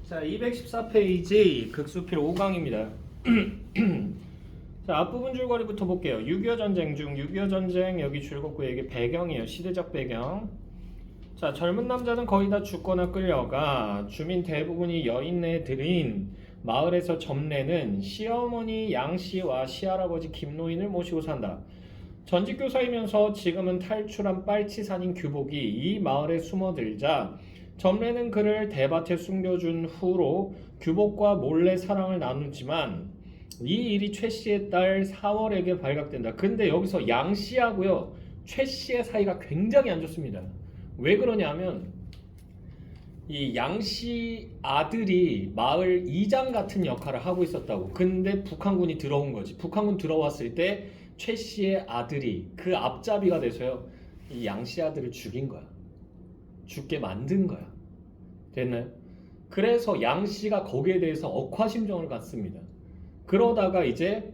자, 214페이지 극수필 5강입니다. 자, 앞부분 줄거리부터 볼게요. 6.25 전쟁 중 6.25 전쟁 여기 줄겁고요. 이게 배경이에요. 시대적 배경. 자, 젊은 남자는 거의 다 죽거나 끌려가 주민 대부분이 여인네들인 마을에서 점례는 시어머니 양씨와 시할아버지 김노인을 모시고 산다. 전직 교사이면서 지금은 탈출한 빨치산인 규복이 이 마을에 숨어들자 점례는 그를 대밭에 숨겨준 후로 규복과 몰래 사랑을 나누지만 이 일이 최 씨의 딸 사월에게 발각된다. 근데 여기서 양 씨하고요 최 씨의 사이가 굉장히 안 좋습니다. 왜 그러냐면 이 양 씨 아들이 마을 이장 같은 역할을 하고 있었다고. 근데 북한군이 들어온 거지. 북한군 들어왔을 때 최 씨의 아들이 그 앞잡이가 돼서요 이 양 씨 아들을 죽인 거야. 죽게 만든 거야. 됐나요? 그래서 양 씨가 거기에 대해서 억하심정을 갖습니다. 그러다가 이제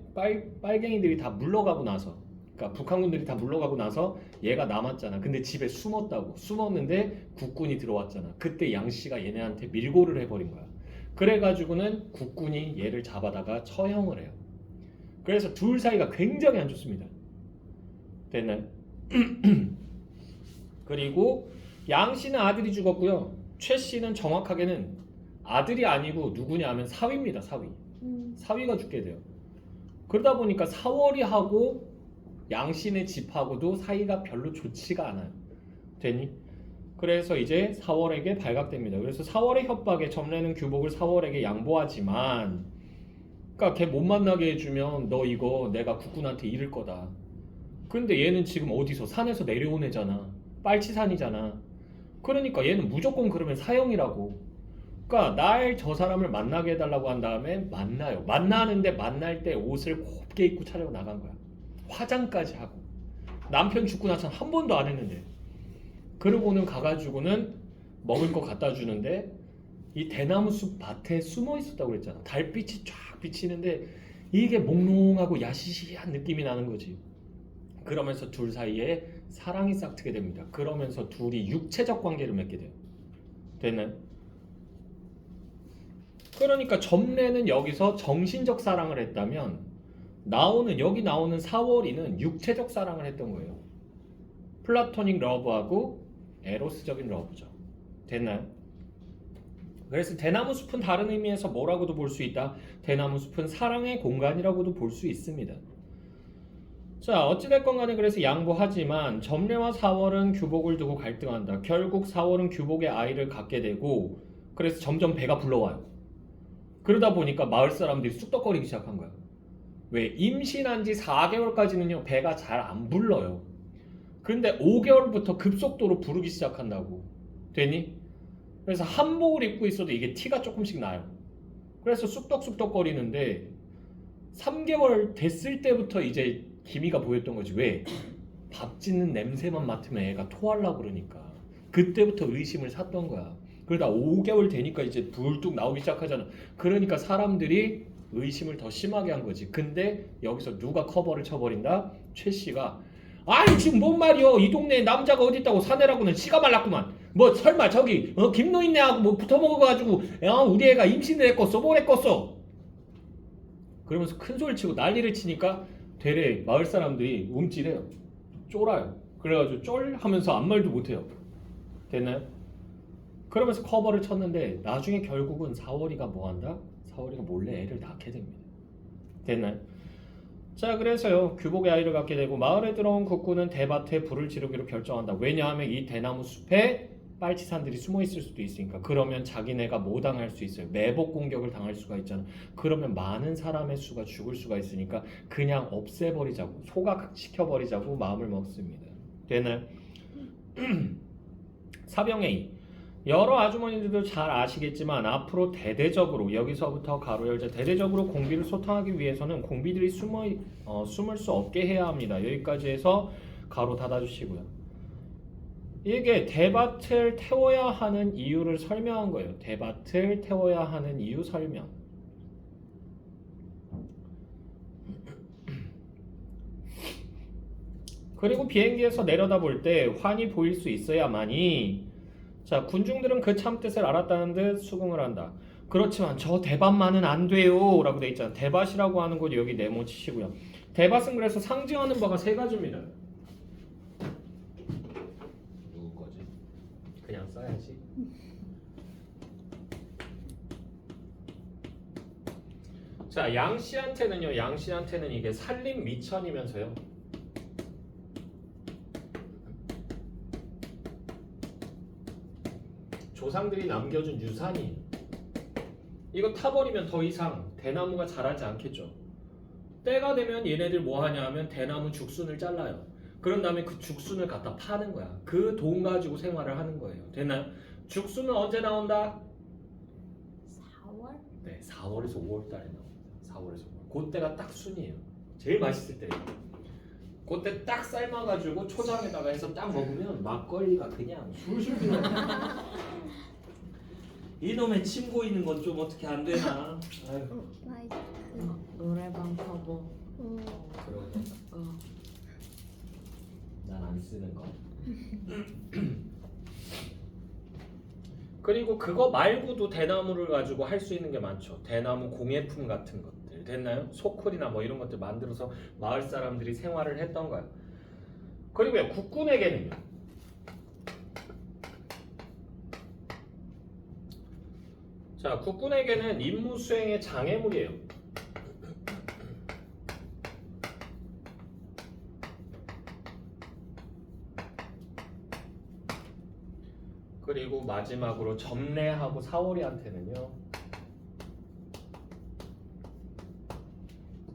빨갱이들이 다 물러가고 나서, 그러니까 북한군들이 다 물러가고 나서 얘가 남았잖아. 근데 집에 숨었다고. 숨었는데 국군이 들어왔잖아. 그때 양 씨가 얘네한테 밀고를 해버린 거야. 그래가지고는 국군이 얘를 잡아다가 처형을 해요. 그래서 둘 사이가 굉장히 안 좋습니다. 됐나요? 그리고 양 씨는 아들이 죽었고요. 최 씨는 정확하게는 아들이 아니고 누구냐 하면 사위입니다. 사위. 사위가 죽게 돼요. 그러다 보니까 사월이하고 양 씨네 집하고도 사이가 별로 좋지가 않아요. 되니? 그래서 이제 사월에게 발각됩니다. 그래서 사월의 협박에 점례는 규복을 사월에게 양보하지만, 그러니까 걔 못 만나게 해주면 너 이거 내가 국군한테 잃을 거다. 근데 얘는 지금 어디서 산에서 내려온 애잖아. 빨치산이잖아. 그러니까 얘는 무조건 그러면 사형이라고. 그러니까 날 저 사람을 만나게 해달라고 한 다음에 만나요. 만나는데 만날 때 옷을 곱게 입고 차려고 나간 거야. 화장까지 하고. 남편 죽고 나서는 한 번도 안 했는데. 그러고는 가가지고는 먹을 거 갖다 주는데 이 대나무 숲 밭에 숨어 있었다고 그랬잖아. 달빛이 쫙 비치는데 이게 몽롱하고 야시시한 느낌이 나는 거지. 그러면서 둘 사이에 사랑이 싹트게 됩니다. 그러면서 둘이 육체적 관계를 맺게 돼요. 됐나요? 그러니까 점례는 여기서 정신적 사랑을 했다면 여기 나오는 사월이는 육체적 사랑을 했던 거예요. 플라토닉 러브하고 에로스적인 러브죠. 됐나요? 그래서 대나무 숲은 다른 의미에서 뭐라고도 볼 수 있다. 대나무 숲은 사랑의 공간이라고도 볼 수 있습니다. 자, 어찌됐건 간에 그래서 양보하지만 점례와 사월은 규복을 두고 갈등한다. 결국 사월은 규복의 아이를 갖게 되고 그래서 점점 배가 불러와요. 그러다 보니까 마을 사람들이 쑥덕거리기 시작한 거야. 왜? 임신한 지 4개월까지는요 배가 잘 안 불러요. 근데 5개월부터 급속도로 부르기 시작한다고. 되니? 그래서 한복을 입고 있어도 이게 티가 조금씩 나요. 그래서 쑥덕쑥덕거리는데 3개월 됐을 때부터 이제 기미가 보였던 거지. 왜? 밥 짓는 냄새만 맡으면 애가 토하려고 그러니까. 그때부터 의심을 샀던 거야. 그러다 5개월 되니까 이제 불뚝 나오기 시작하잖아. 그러니까 사람들이 의심을 더 심하게 한 거지. 근데 여기서 누가 커버를 쳐버린다? 최 씨가 아니 지금 뭔 말이요? 이 동네에 남자가 어디 있다고 사내라고는 씨가 말랐구만. 뭐 설마 저기 김노인네하고 뭐 붙어먹어가지고 우리 애가 임신을 했겠어? 뭘 했겠어? 그러면서 큰 소리를 치고 난리를 치니까 되레 마을 사람들이 움찔해요. 쫄아요. 그래가지고 쫄 하면서 아무 말도 못해요. 됐나요? 그러면서 커버를 쳤는데 나중에 결국은 사월이가 뭐한다? 사월이가 몰래 애를 낳게 됩니다. 됐나요? 자, 그래서요 규복의 아이를 갖게 되고 마을에 들어온 국군은 대밭에 불을 지르기로 결정한다. 왜냐하면 이 대나무 숲에 빨치산들이 숨어 있을 수도 있으니까. 그러면 자기네가 뭐 당할 수 있어요? 매복 공격을 당할 수가 있잖아. 그러면 많은 사람의 수가 죽을 수가 있으니까 그냥 없애버리자고, 소각시켜버리자고 마음을 먹습니다. 되나요? 사병A 여러 아주머니들도 잘 아시겠지만 앞으로 대대적으로 여기서부터 가로 열자 대대적으로 공비를 소탕하기 위해서는 공비들이 숨을 수 없게 해야 합니다. 여기까지 해서 가로 닫아주시고요. 이게 대밭을 태워야 하는 이유를 설명한 거예요. 대밭을 태워야 하는 이유 설명. 그리고 비행기에서 내려다볼 때 환히 보일 수 있어야만이 자, 군중들은 그 참뜻을 알았다는 듯 수긍을 한다. 그렇지만 저 대밭만은 안 돼요 라고 돼 있잖아. 대밭이라고 하는 건 여기 네모 치시고요. 대밭은 그래서 상징하는 바가 세 가지입니다. 누구 거지? 그냥 써야지. 자, 양씨한테는요. 양씨한테는 이게 산림 미천이면서요. 조상들이 남겨준 유산이 이거 타버리면 더 이상 대나무가 자라지 않겠죠. 때가 되면 얘네들 뭐 하냐 하면 대나무 죽순을 잘라요. 그런 다음에 그 죽순을 갖다 파는 거야. 그 돈 가지고 생활을 하는 거예요. 됐나요? 죽순은 언제 나온다? 4월? 네, 4월에서 5월 달에 나옵니다. 4월에서 5월. 그때가 딱 순이에요. 제일 맛있을 때예요. 그때 딱 삶아가지고 초장에다가 해서 딱 먹으면 막걸리가 그냥 술술 흘러. 이놈의 침 고이는 건 좀 어떻게 안 되나? 아유. 마이크. 노래방 커버. 그러게. 난 안 쓰는 거. 그리고 그거 말고도 대나무를 가지고 할 수 있는 게 많죠. 대나무 공예품 같은 것들 됐나요? 소쿠리나 뭐 이런 것들 만들어서 마을 사람들이 생활을 했던 거야. 그리고요 국군에게는요. 자, 국군에게는 임무 수행의 장애물이에요. 그리고 마지막으로 점례하고 사월이한테는요.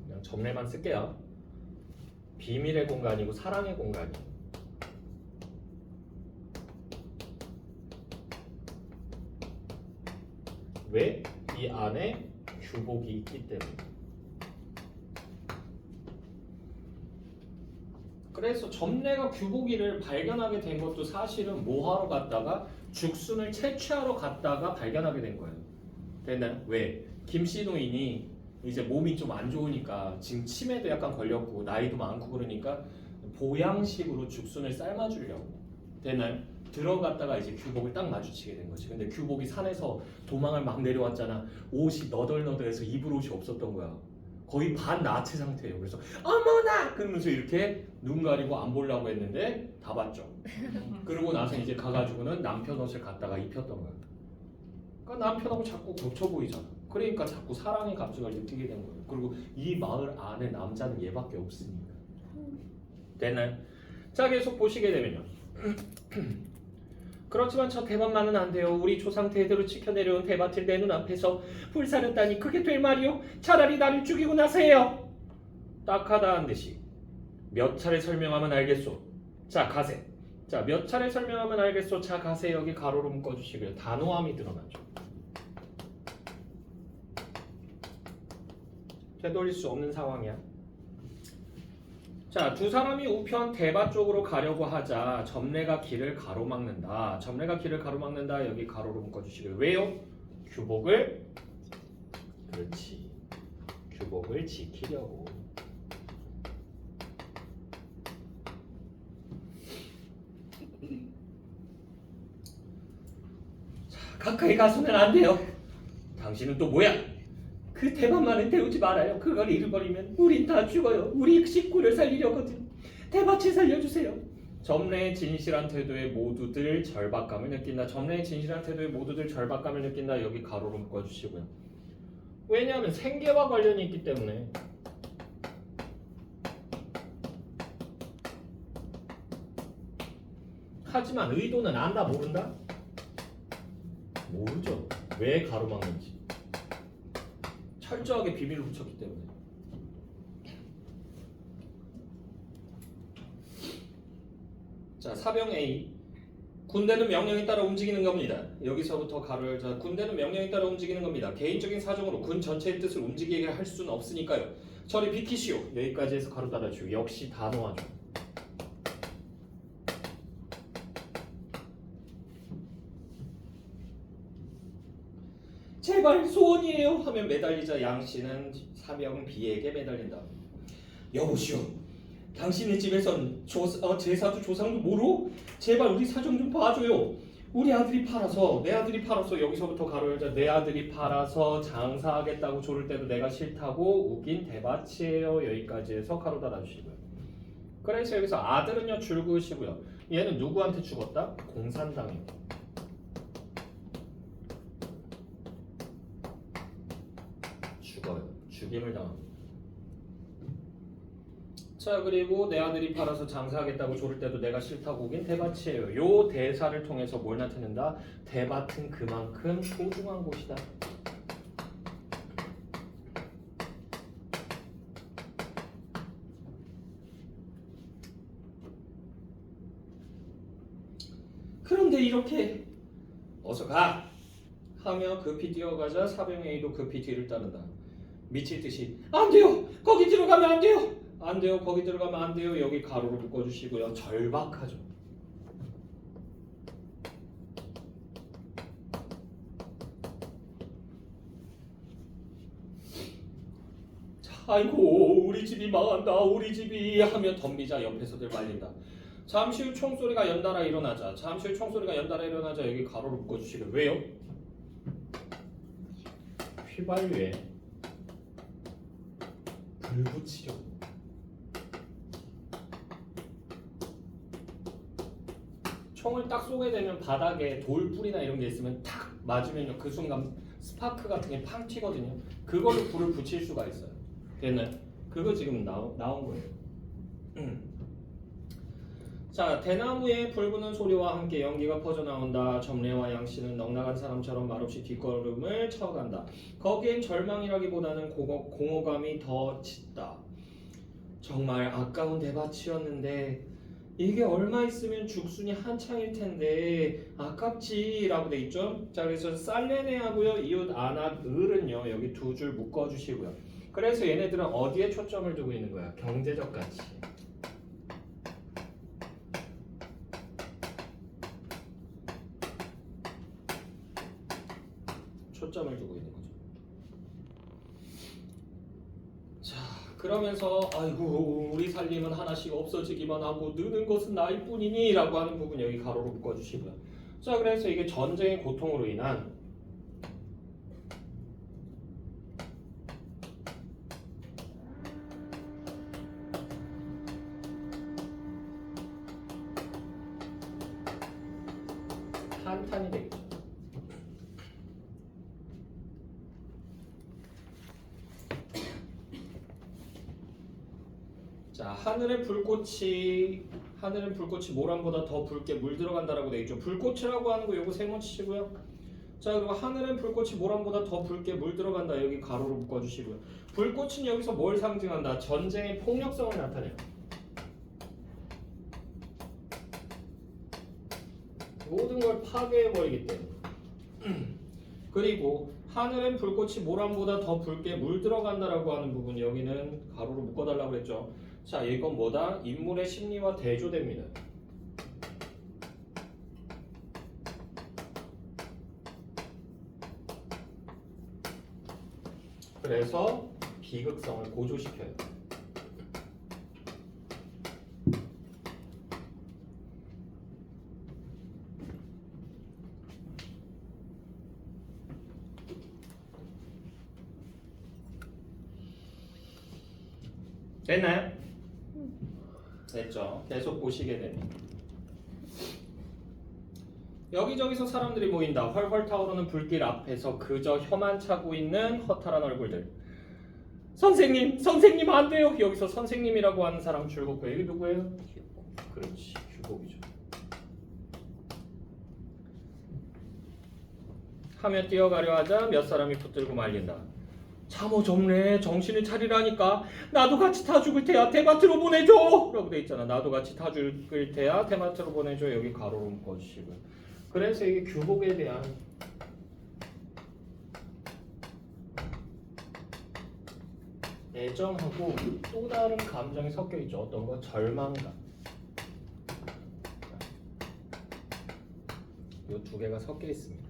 그냥 점례만 쓸게요. 비밀의 공간이고 사랑의 공간이에요. 왜? 이 안에 규복이 있기 때문에. 그래서 점례가 규복이를 발견하게 된 것도 사실은 뭐하러 갔다가 죽순을 채취하러 갔다가 발견하게 된 거예요. 됐나요? 왜? 김씨 노인이 이제 몸이 좀 안 좋으니까 지금 치매도 약간 걸렸고 나이도 많고 그러니까 보양식으로 죽순을 삶아주려고. 됐나요? 들어갔다가 이제 규복을 딱 마주치게 된 거지. 근데 규복이 산에서 도망을 막 내려왔잖아. 옷이 너덜너덜해서 입을 옷이 없었던 거야. 거의 반나체 상태예요. 그래서 어머나! 그러면서 이렇게 눈 가리고 안 보려고 했는데 다 봤죠. 그러고 나서 이제 가가지고는 남편 옷을 갖다가 입혔던 거야. 그러니까 남편하고 자꾸 겹쳐 보이잖아. 그러니까 자꾸 사랑의 감정을 느끼게 된 거예요. 그리고 이 마을 안에 남자는 얘밖에 없으니까. 됐나요? 자, 계속 보시게 되면요. 그렇지만 저 대밭만은 안 돼요. 우리 조상 대대로 지켜내려온 대밭을 내 눈앞에서 불사렸다니 그게 될 말이요? 차라리 나를 죽이고 나서 해요. 딱하다한 듯이 몇 차례 설명하면 알겠소. 자, 가세. 자, 몇 차례 설명하면 알겠소. 자, 가세. 여기 가로로 묶어주시고요. 단호함이 드러나죠. 되돌릴 수 없는 상황이야. 자, 두 사람이 우편 대밭 쪽으로 가려고 하자 점례가 길을 가로막는다. 점례가 길을 가로막는다. 여기 가로로 묶어주시고요. 왜요? 규복을 그렇지. 규복을 지키려고. 자, 가까이 가서는 안 돼요. 당신은 또 뭐야? 그 대밭만은 태우지 말아요. 그걸 잃어버리면 우린 다 죽어요. 우리 식구를 살리려거든. 대밭을 살려주세요. 점례의 진실한 태도에 모두들 절박감을 느낀다. 점례의 진실한 태도에 모두들 절박감을 느낀다. 여기 가로로 묶어주시고요. 왜냐하면 생계와 관련이 있기 때문에. 하지만 의도는 안다 모른다? 모르죠. 왜 가로막는지. 철저하게 비밀을 붙였기 때문에. 자, 사병 A. 군대는 명령에 따라 움직이는 겁니다. 여기서부터 가로를 자, 군대는 명령에 따라 움직이는 겁니다. 개인적인 사정으로 군 전체의 뜻을 움직이게 할 수는 없으니까요. 저리 비키시오. 여기까지 해서 가로 달아주고 역시 단호하죠. 제발 소원이에요 하면 매달리자 양씨는 사병 B에게 매달린다. 여보시오, 당신네 집에선 제사도 조상도 모르? 제발 우리 사정 좀 봐줘요. 우리 아들이 팔아서 내 아들이 팔아서 여기서부터 가로 열자 내 아들이 팔아서 장사하겠다고 조를 때도 내가 싫다고 우긴 대밭이에요. 여기까지 해서 가로 닫아주시고요. 그래서 여기서 아들은요 줄 그으시고요. 얘는 누구한테 죽었다? 공산당에. 죽어요. 죽임을 당합니다. 자 그리고 내 아들이 팔아서 장사하겠다고 조를 때도 내가 싫다고 우긴 대밭이에요. 요 대사를 통해서 뭘 나타낸다? 대밭은 그만큼 소중한 곳이다. 그런데 이렇게 어서 가! 하며 급히 뛰어가자 사병 A도 급히 뒤를 따른다. 미칠 듯이 안 돼요! 거기 들어가면 안 돼요! 안 돼요. 거기 들어가면 안 돼요. 여기 가로로 묶어주시고요. 절박하죠. 아이고 우리 집이 망한다. 우리 집이 하며 덤비자 옆에서들 말린다. 잠시 후 총소리가 연달아 일어나자. 잠시 후 총소리가 연달아 일어나자 여기 가로로 묶어주시고요. 왜요? 휘발유에 불 붙이려고. 총을 딱 쏘게 되면 바닥에 돌불이나 이런 게 있으면 탁 맞으면요 그 순간 스파크 같은 게 팡 튀거든요. 그걸로 불을 붙일 수가 있어요. 됐나요? 그거 지금 나온 거예요. 자 대나무에 불 붙는 소리와 함께 연기가 퍼져나온다. 점례와 양씨는 넉나간 사람처럼 말없이 뒷걸음을 쳐간다. 거기엔 절망이라기보다는 공허감이 더 짙다. 정말 아까운 대밭이었는데 이게 얼마 있으면 죽순이 한창일 텐데 아깝지라고 돼 있죠. 자 그래서 살레네하고요 이웃 아낙 을은요 여기 두 줄 묶어주시고요. 그래서 얘네들은 어디에 초점을 두고 있는 거야? 경제적 가치. 초점을 두고 있는 거죠. 자 그러면서 아이고 우리 살림은 하나씩 없어지기만 하고 느는 것은 나일뿐이니 라고 하는 부분 여기 가로로 묶어주시고요. 자 그래서 이게 전쟁의 고통으로 인한 한탄이 되겠죠. 자 하늘의 불꽃이 모란보다 더 붉게 물들어간다라고 되어 있죠. 불꽃이라고 하는 거 요거 세모 치시고요. 자 그리고 하늘은 불꽃이 모란보다 더 붉게 물들어간다. 여기 가로로 묶어주시고요. 불꽃은 여기서 뭘 상징한다? 전쟁의 폭력성을 나타내요. 모든 걸 파괴해버리기 때문에. 그리고 하늘은 불꽃이 모란보다 더 붉게 물들어간다라고 하는 부분 여기는 가로로 묶어달라고 했죠. 자 이건 뭐다? 인물의 심리와 대조됩니다. 그래서 비극성을 고조시켜요. 됐나요? 됐죠. 계속 보시게 됩니다. 여기저기서 사람들이 모인다. 훨훨 타오르는 불길 앞에서 그저 혀만 차고 있는 허탈한 얼굴들. 선생님 안 돼요. 여기서 선생님이라고 하는 사람 줄긋고 이게 누구예요? 그렇지, 규복이죠. 하며 뛰어가려 하자 몇 사람이 붙들고 말린다. 참어 점례 정신을 차리라니까. 나도 같이 타 죽을 테야 대밭으로 보내줘 라고 돼 있잖아. 나도 같이 타 죽을 테야 대밭으로 보내줘. 여기 가로로 묶어주시고요. 그래서 이게 규복에 대한 애정하고 또 다른 감정이 섞여 있죠. 어떤 거? 절망감. 이 두 개가 섞여 있습니다.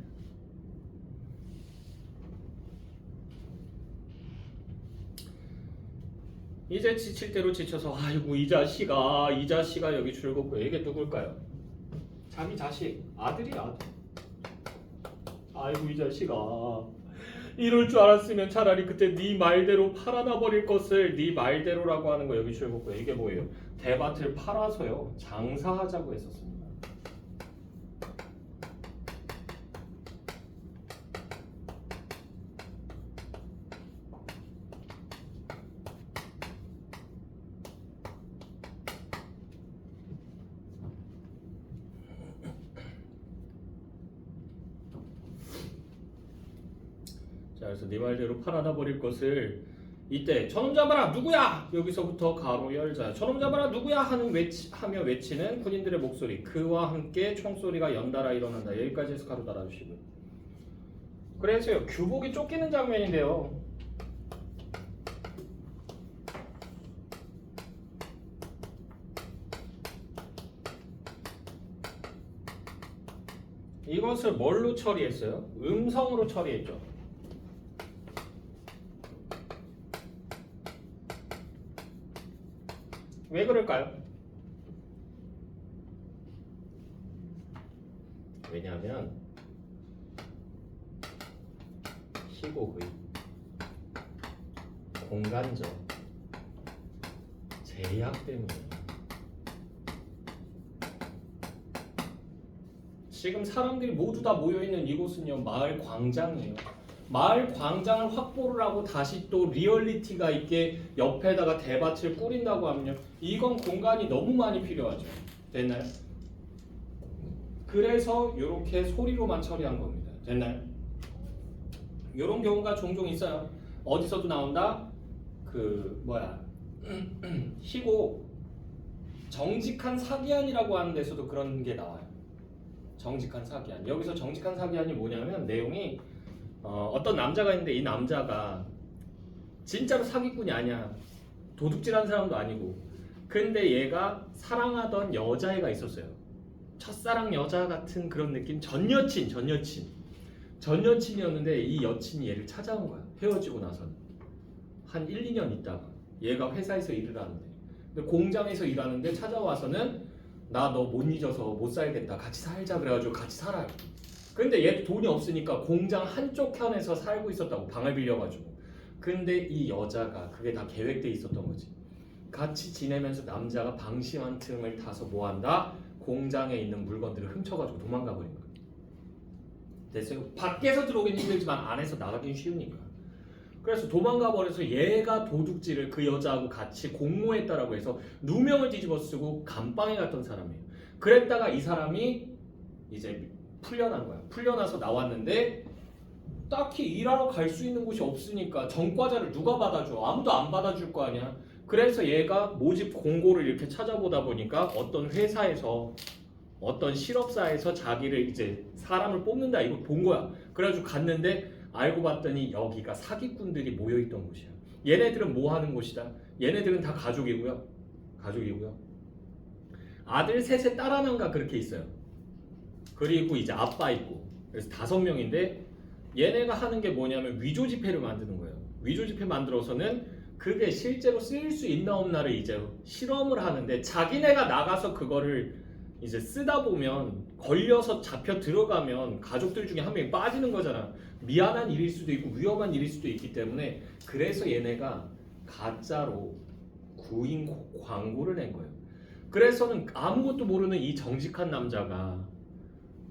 이제 지칠 대로 지쳐서 아이고 이 자식아 여기 줄긋고 이게 누굴까요? 자기 자식 아들이야 아들. 아이고 이 자식아, 이럴 줄 알았으면 차라리 그때 네 말대로 팔아나 버릴 것을. 네 말대로라고 하는 거 여기 줄거고요. 이게 뭐예요? 대밭을 팔아서요 장사하자고 했었습니다. 자, 그래서 네 말대로 팔아나 버릴 것을. 이때 저놈 잡아라 누구야, 여기서부터 가로 열자. 저놈 잡아라 누구야 하며 외치는 군인들의 목소리, 그와 함께 총소리가 연달아 일어난다. 여기까지 해서 가로 달아주시고요. 그래서요 규복이 쫓기는 장면인데요, 이것을 뭘로 처리했어요? 음성으로 처리했죠. 왜 그럴까요? 왜냐하면 희곡의 공간적 제약 때문에. 지금 사람들이 모두 다 모여있는 이곳은요 마을 광장이에요. 마을 광장을 확보를 하고 다시 또 리얼리티가 있게 옆에다가 대밭을 꾸린다고 하면요, 이건 공간이 너무 많이 필요하죠. 됐나요? 그래서 이렇게 소리로만 처리한 겁니다. 됐나요? 이런 경우가 종종 있어요. 어디서도 나온다. 희곡 정직한 사기안이라고 하는 데서도 그런 게 나와요. 정직한 사기안. 여기서 정직한 사기안이 뭐냐면 내용이 어떤 남자가 있는데 이 남자가 진짜로 사기꾼이 아니야. 도둑질하는 사람도 아니고. 근데 얘가 사랑하던 여자애가 있었어요. 첫사랑 여자 같은 그런 느낌. 전 여친이었는데 이 여친이 얘를 찾아온 거야. 헤어지고 나서는 한 1, 2년 있다가 얘가 회사에서 일을 하는데, 근데 공장에서 일하는데 찾아와서는 나 너 못 잊어서 못 살겠다, 같이 살자 그래가지고 같이 살아요. 근데 얘 돈이 없으니까 공장 한쪽 편에서 살고 있었다고, 방을 빌려가지고. 근데 이 여자가 그게 다 계획돼 있었던 거지. 같이 지내면서 남자가 방심한 틈을 타서 뭐한다? 공장에 있는 물건들을 훔쳐가지고 도망가 버린 거야. 됐어요? 밖에서 들어오긴 힘들지만 안에서 나가긴 쉬우니까. 그래서 도망가 버려서 얘가 도둑질을 그 여자하고 같이 공모했다라고 해서 누명을 뒤집어 쓰고 감방에 갔던 사람이에요. 그랬다가 이 사람이 이제 풀려난 거야. 풀려나서 나왔는데 딱히 일하러 갈 수 있는 곳이 없으니까 전과자를 누가 받아줘? 아무도 안 받아줄 거 아니야. 그래서 얘가 모집 공고를 이렇게 찾아보다 보니까 어떤 회사에서, 어떤 실업사에서 자기를 이제 사람을 뽑는다 이거 본 거야. 그래가지고 갔는데 알고 봤더니 여기가 사기꾼들이 모여있던 곳이야. 얘네들은 뭐 하는 곳이다? 얘네들은 다 가족이고요. 아들 셋에 딸 하나인가 그렇게 있어요. 그리고 이제 아빠 있고. 그래서 5명인데 얘네가 하는 게 뭐냐면 위조 지폐를 만드는 거예요. 위조 지폐 만들어서는 그게 실제로 쓰일 수 있나 없나를 이제 실험을 하는데, 자기네가 나가서 그거를 이제 쓰다 보면 걸려서 잡혀 들어가면 가족들 중에 한 명이 빠지는 거잖아. 미안한 일일 수도 있고 위험한 일일 수도 있기 때문에, 그래서 얘네가 가짜로 구인 광고를 낸 거예요. 그래서는 아무것도 모르는 이 정직한 남자가,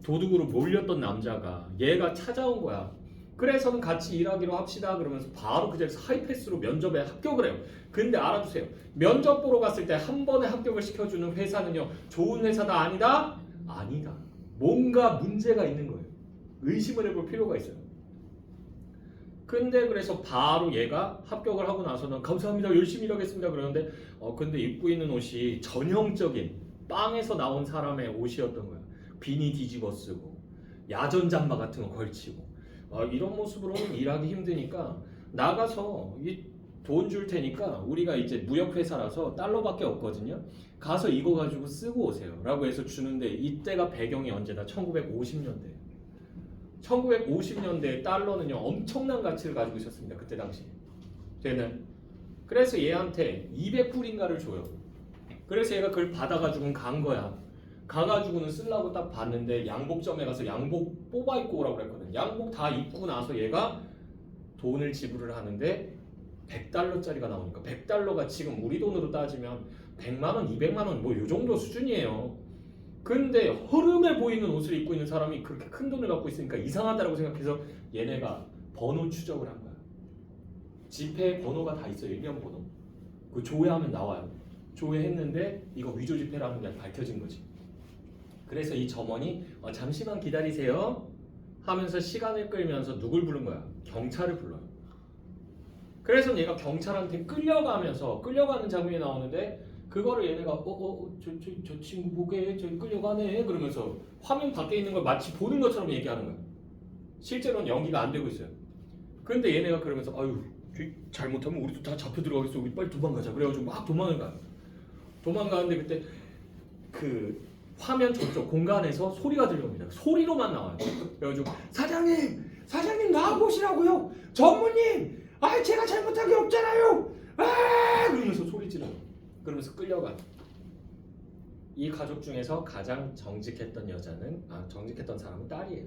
도둑으로 몰렸던 남자가 얘가 찾아온 거야. 그래서는 같이 일하기로 합시다 그러면서 바로 그 자리에서 하이패스로 면접에 합격을 해요. 근데 알아두세요. 면접 보러 갔을 때 한 번에 합격을 시켜주는 회사는요, 좋은 회사다 아니다? 아니다. 뭔가 문제가 있는 거예요. 의심을 해볼 필요가 있어요. 근데 그래서 바로 얘가 합격을 하고 나서는 감사합니다, 열심히 일하겠습니다 그러는데 근데 입고 있는 옷이 전형적인 빵에서 나온 사람의 옷이었던 거야. 비니 뒤집어 쓰고 야전 잠바 같은 거 걸치고 이런 모습으로는 일하기 힘드니까 나가서 돈 줄 테니까, 우리가 이제 무역회사라서 달러밖에 없거든요. 가서 이거 가지고 쓰고 오세요 라고 해서 주는데, 이때가 배경이 언제다? 1950년대. 1950년대 달러는요 엄청난 가치를 가지고 있었습니다. 그때 당시 걔는. 그래서 얘한테 200불인가를 줘요. 그래서 얘가 그걸 받아가지고 간 거야. 가가지고는 쓰려고 딱 봤는데 양복점에 가서 양복 뽑아 입고 오라고 그랬거든. 양복 다 입고 나서 얘가 돈을 지불을 하는데 $100짜리가 나오니까 100달러가 지금 우리 돈으로 따지면 100만 원, 200만 원 뭐 요 정도 수준이에요. 근데 허름해 보이는 옷을 입고 있는 사람이 그렇게 큰 돈을 갖고 있으니까 이상하다라고 생각해서 얘네가 번호 추적을 한 거야. 지폐에 번호가 다 있어요. 일련 번호. 그 조회하면 나와요. 조회했는데 이거 위조 지폐라는 게 밝혀진 거지. 그래서 이 점원이 잠시만 기다리세요 하면서 시간을 끌면서 누굴 부른 거야? 경찰을 불러요. 그래서 얘가 경찰한테 끌려가는 장면이 나오는데 그거를 얘네가 저 친구 보게 저기 끌려가네 그러면서 화면 밖에 있는 걸 마치 보는 것처럼 얘기하는 거야. 실제로는 연기가 안 되고 있어요. 근데 얘네가 그러면서 아유 잘못하면 우리도 다 잡혀 들어가겠어. 우리 빨리 도망가자. 그래가지고 막 도망을 가요. 도망가는데 그때 그 화면 저쪽 공간에서 소리가 들려옵니다. 소리로만 나와요. 그래가지고 사장님 나와보시라고요. 전무님 제가 잘못한 게 없잖아요. 그러면서 소리 지르요. 그러면서 끌려가. 이 가족 중에서 가장 정직했던 정직했던 사람은 딸이에요.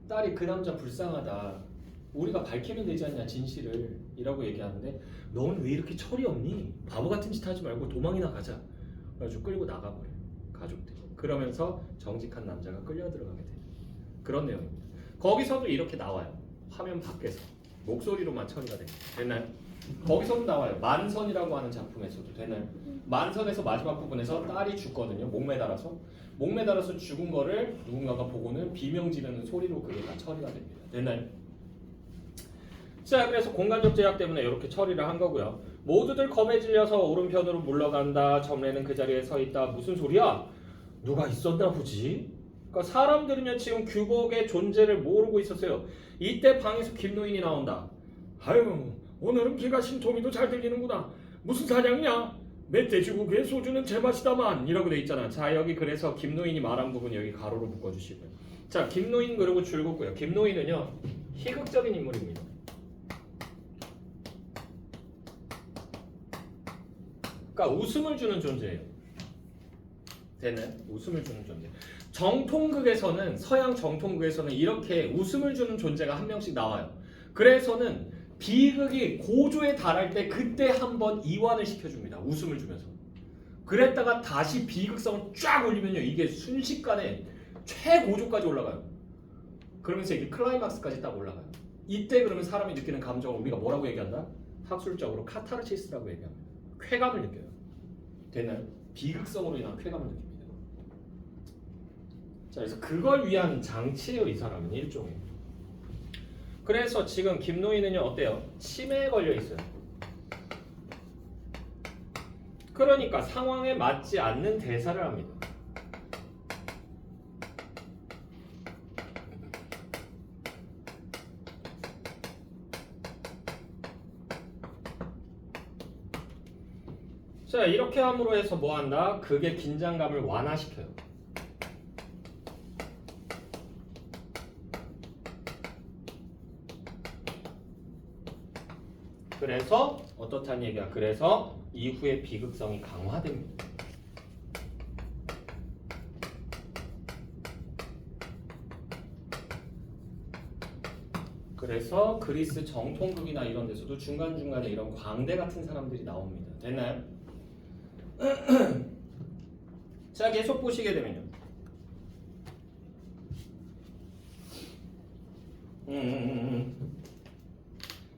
딸이 그 남자 불쌍하다. 우리가 밝히면 되지 않냐 진실을 이라고 얘기하는데 너는 왜 이렇게 철이 없니? 바보 같은 짓 하지 말고 도망이나 가자. 그래가지고 끌고 나가버려요. 가족들. 그러면서 정직한 남자가 끌려 들어가게 돼요. 그런 내용입니다. 거기서도 이렇게 나와요. 화면 밖에서 목소리로만 처리가 됩니다. 됐나요? 거기서도 나와요. 만선이라고 하는 작품에서도 되나요? 만선에서 마지막 부분에서 딸이 죽거든요. 목매달아서 죽은 거를 누군가가 보고는 비명 지르는 소리로 그게 다 처리가 됩니다. 됐나요? 자, 그래서 공간적 제약 때문에 이렇게 처리를 한 거고요. 모두들 겁에 질려서 오른편으로 물러간다. 점례는 그 자리에 서 있다. 무슨 소리야? 누가 있었나 보지? 그러니까 사람들이면 지금 규복의 존재를 모르고 있었어요. 이때 방에서 김노인이 나온다. 아유, 오늘은 귀가 신통이도 잘 들리는구나. 무슨 사냥이냐? 멧돼지고기에 소주는 제맛이다만 이라고 돼 있잖아. 자, 여기 그래서 김노인이 말한 부분 여기 가로로 묶어주시고요. 자, 김노인 그리고 줄긋고요. 김노인은요 희극적인 인물입니다. 그러니까 웃음을 주는 존재예요. 되네? 웃음을 주는 존재. 정통극에서는 서양 정통극에서는 이렇게 웃음을 주는 존재가 한 명씩 나와요. 그래서는 비극이 고조에 달할 때 그때 한번 이완을 시켜줍니다. 웃음을 주면서. 그랬다가 다시 비극성을 쫙 올리면요 이게 순식간에 최고조까지 올라가요. 그러면서 이게 클라이막스까지 딱 올라가요. 이때 그러면 사람이 느끼는 감정을 우리가 뭐라고 얘기한다? 학술적으로 카타르시스라고 얘기합니다. 쾌감을 느껴요. 되나요? 비극성으로 인한 쾌감을 느낍니다. 자, 그래서 그걸 위한 장치예요. 이 사람은 일종의. 그래서 지금 김노인은요 어때요? 치매에 걸려 있어요. 그러니까 상황에 맞지 않는 대사를 합니다. 자, 이렇게 함으로 해서 뭐 한다? 극의 긴장감을 완화시켜요. 그래서 어떻다는 얘기야? 그래서 이후의 비극성이 강화됩니다. 그래서 그리스 정통극이나 이런 데서도 중간중간에 이런 광대 같은 사람들이 나옵니다. 됐나요? 자, 계속 보시게 되면요.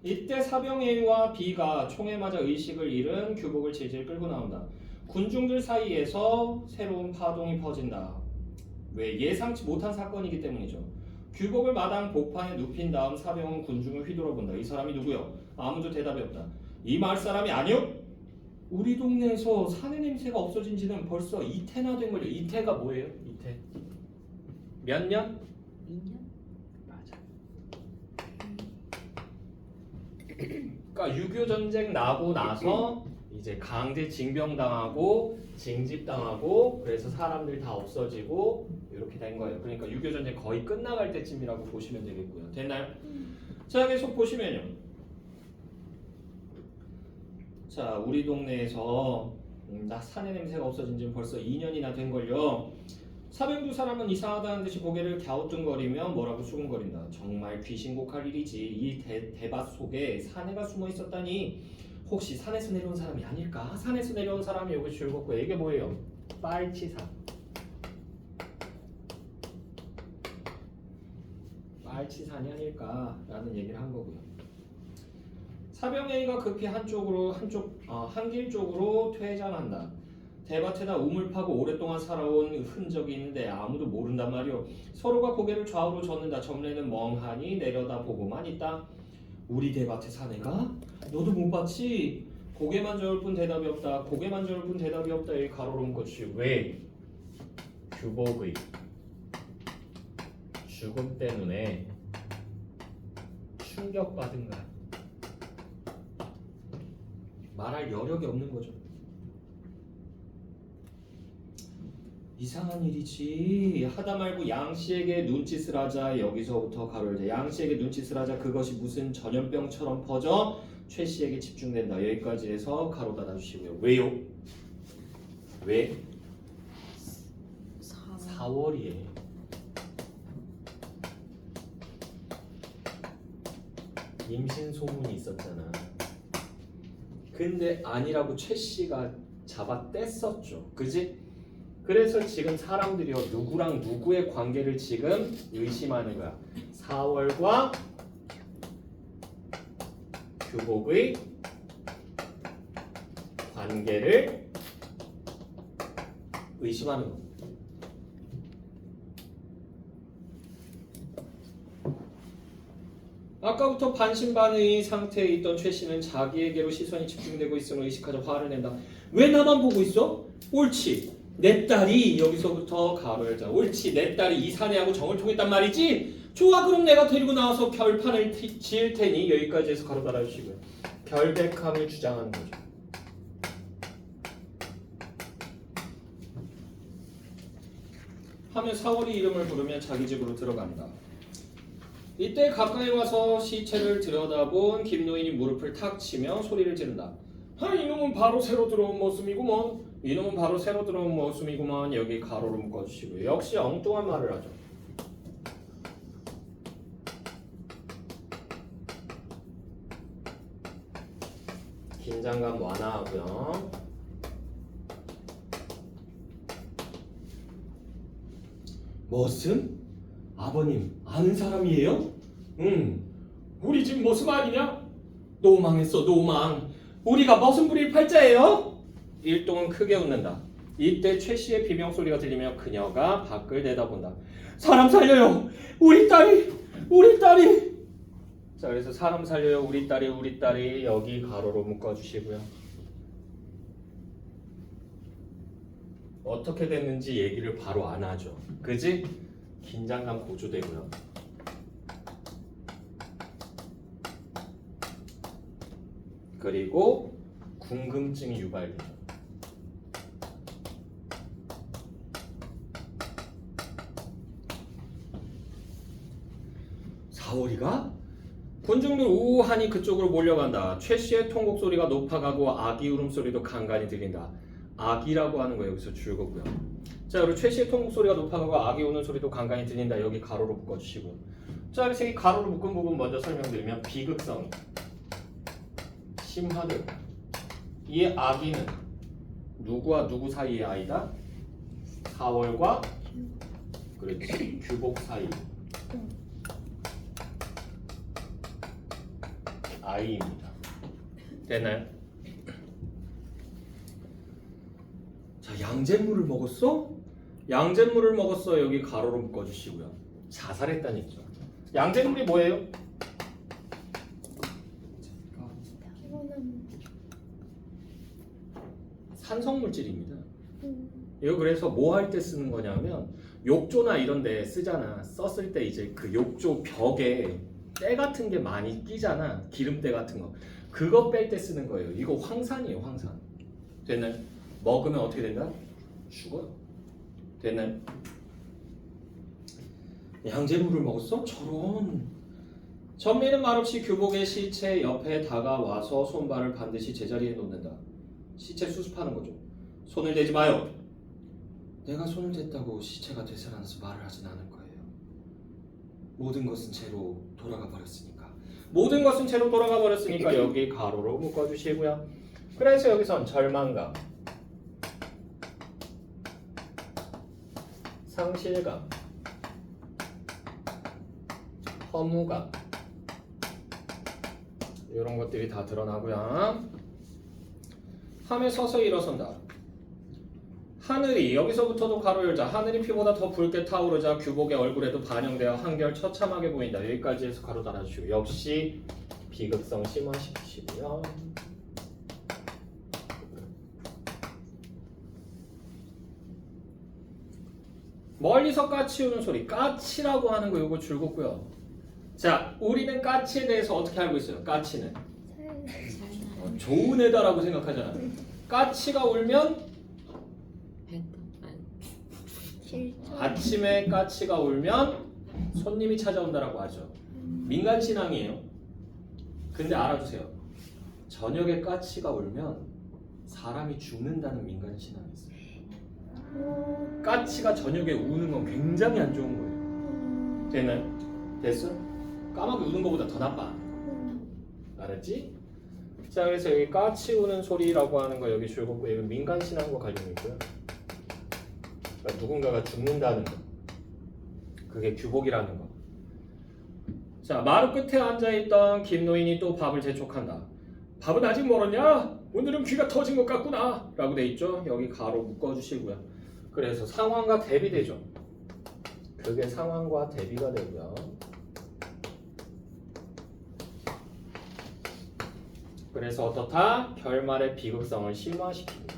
이때 사병A와 B가 총에 맞아 의식을 잃은 규복을 질질 끌고 나온다. 군중들 사이에서 새로운 파동이 퍼진다. 왜? 예상치 못한 사건이기 때문이죠. 규복을 마당 복판에 눕힌 다음 사병은 군중을 휘돌아본다. 이 사람이 누구요? 아무도 대답이 없다. 이 마을 사람이 아니요? 우리 동네에서 사내 냄새가 없어진 지는 벌써 이태나 된 걸요. 이태가 뭐예요? 이태. 몇 년? 2년? 맞아. 그러니까 6.25 전쟁 나고 나서 이제 강제 징병당하고 징집당하고 그래서 사람들 다 없어지고 이렇게 된 거예요. 그러니까 6.25 전쟁 거의 끝나갈 때쯤이라고 보시면 되겠고요. 됐나요? 자, 계속 보시면요. 자, 우리 동네에서 나 산의 냄새가 없어진 지 벌써 2년이나 된걸요. 사병두 사람은 이상하다는 듯이 고개를 갸우뚱거리며 뭐라고 수군거린다. 정말 귀신곡할 일이지. 이 대밭 속에 사내가 숨어 있었다니. 혹시 산에서 내려온 사람이 아닐까? 산에서 내려온 사람이 여기 줄걷고 이게 뭐예요? 빨치산. 빨치산이 아닐까라는 얘기를 한 거고요. 사병A가 급히 한길 쪽으로 퇴장한다. 대밭에다 우물 파고 오랫동안 살아온 흔적이 있는데 아무도 모른단 말이오. 서로가 고개를 좌우로 젓는다. 점례는 멍하니 내려다보고만 있다. 우리 대밭에 사내가? 너도 못 봤지? 고개만 저을 뿐 대답이 없다. 고개만 저을 뿐 대답이 없다. 이 가로로 것이 왜? 규복의 죽음 때문에 충격받은가? 말할 여력이 없는 거죠. 이상한 일이지. 하다 말고 양씨에게 눈짓을 하자. 여기서부터 가로를 양씨에게 눈짓을 하자. 그것이 무슨 전염병처럼 퍼져 최씨에게 집중된다. 여기까지 해서 가로 닫아주시고요. 왜요? 왜? 4월이에요. 임신 소문이 있었잖아. 근데 아니라고 최씨가 잡아 뗐었죠. 그지? 그래서 지금 사람들이요 누구랑 누구의 관계를 지금 의심하는 거야. 4월과 규복의 관계를 의심하는 거야. 아까부터 반신반의 상태에 있던 최 씨는 자기에게로 시선이 집중되고 있음을 의식하자 화를 낸다. 왜 나만 보고 있어? 옳지. 내 딸이 여기서부터 가로 열자. 옳지. 내 딸이 이 사내하고 정을 통했단 말이지. 좋아. 그럼 내가 데리고 나와서 결판을 지을 테니 여기까지 해서 가로 달아주시고요. 결백함을 주장하는 거죠. 하면 4월이 이름을 부르면 자기 집으로 들어간다. 이때 가까이 와서 시체를 들여다본 김노인이 무릎을 탁 치며 소리를 지른다. 이놈은 바로 새로 들어온 모습이구먼. 이놈은 바로 새로 들어온 모습이구먼. 여기 가로로 묶어주시고요. 역시 엉뚱한 말을 하죠. 긴장감 완화하고요. 머슴? 아버님 아는 사람이에요? 우리 집 머슴 아니냐? 노망했어 노망. 우리가 머슴 부릴 팔자예요? 일동은 크게 웃는다. 이때 최 씨의 비명소리가 들리며 그녀가 밖을 내다본다. 사람 살려요. 우리 딸이. 자, 그래서 사람 살려요. 우리 딸이 여기 가로로 묶어주시고요. 어떻게 됐는지 얘기를 바로 안 하죠. 그지? 긴장감 고조되고요. 그리고 궁금증이 유발돼요. 사월이가? 군중들 우하니 그쪽으로 몰려간다. 최 씨의 통곡 소리가 높아가고 아기 울음소리도 간간히 들린다. 아기라고 하는 거 여기서 줄거고요. 자, 그리고 최 씨의 통곡 소리가 높아가고 아기 우는 소리도 간간히 들린다. 여기 가로로 묶어주시고. 자, 그래서 이 가로로 묶은 부분 먼저 설명드리면 비극성, 심화들. 이 아기는 누구와 누구 사이의 아이다? 4월과 그렇지 규복 사이 아이입니다. 되나요? 자, 양잿물을 먹었어? 양잿물을 먹었어. 여기 가로로 묶어주시고요. 자살했다는 얘기죠. 양잿물이 뭐예요? 산성물질입니다. 이거 그래서 뭐 할 때 쓰는 거냐면 욕조나 이런 데 쓰잖아. 썼을 때 이제 그 욕조 벽에 때 같은 게 많이 끼잖아. 기름때 같은 거. 그거 뺄 때 쓰는 거예요. 이거 황산이에요. 황산. 됐나요? 먹으면 어떻게 된다? 죽어요. 됐나요? 양잿물을 먹었어? 저런. 전미는 말없이 규복의 시체 옆에 다가와서 손발을 반드시 제자리에 놓는다. 시체 수습하는 거죠. 손을 대지 마요. 내가 손을 댔다고 시체가 되살아나서 말을 하진 않을 거예요. 모든 것은 제로 돌아가 버렸으니까. 모든 것은 채로 돌아가 버렸으니까 여기 가로로 묶어주시고요. 그래서 여기선 절망감, 상실감, 허무감 이런 것들이 다 드러나고요. 함에 서서 일어선다. 하늘이 여기서부터도 가로 열자. 하늘이 피보다 더 붉게 타오르자 규복의 얼굴에도 반영되어 한결 처참하게 보인다. 여기까지 해서 가로 달아주시고 역시 비극성 심화시키시고요. 멀리서 까치 우는 소리. 까치라고 하는 거 이거 줄굼고요. 자, 우리는 까치에 대해서 어떻게 알고 있어요? 까치는 좋은 애다라고 생각하잖아. 까치가 울면 아침에 까치가 울면 손님이 찾아온다라고 하죠. 민간 신앙이에요. 근데 알아두세요. 저녁에 까치가 울면 사람이 죽는다는 민간 신앙이 있어요. 까치가 저녁에 우는 건 굉장히 안 좋은 거예요. 됐나요? 됐어? 까마귀 우는 것보다 더 나빠. 알았지? 자, 그래서 여기 까치 우는 소리라고 하는 거 여기 줄굼고 여기 민간 신앙과 관련이 있고요. 그러니까 누군가가 죽는다는 거. 그게 규복이라는 거. 자, 마루 끝에 앉아있던 김노인이 또 밥을 재촉한다. 밥은 아직 멀었냐? 오늘은 귀가 터진 것 같구나 라고 돼 있죠. 여기 가로 묶어주시고요. 그래서 상황과 대비되죠. 그게 상황과 대비가 되고요. 그래서 어떻다? 결말의 비극성을 심화시킵니다.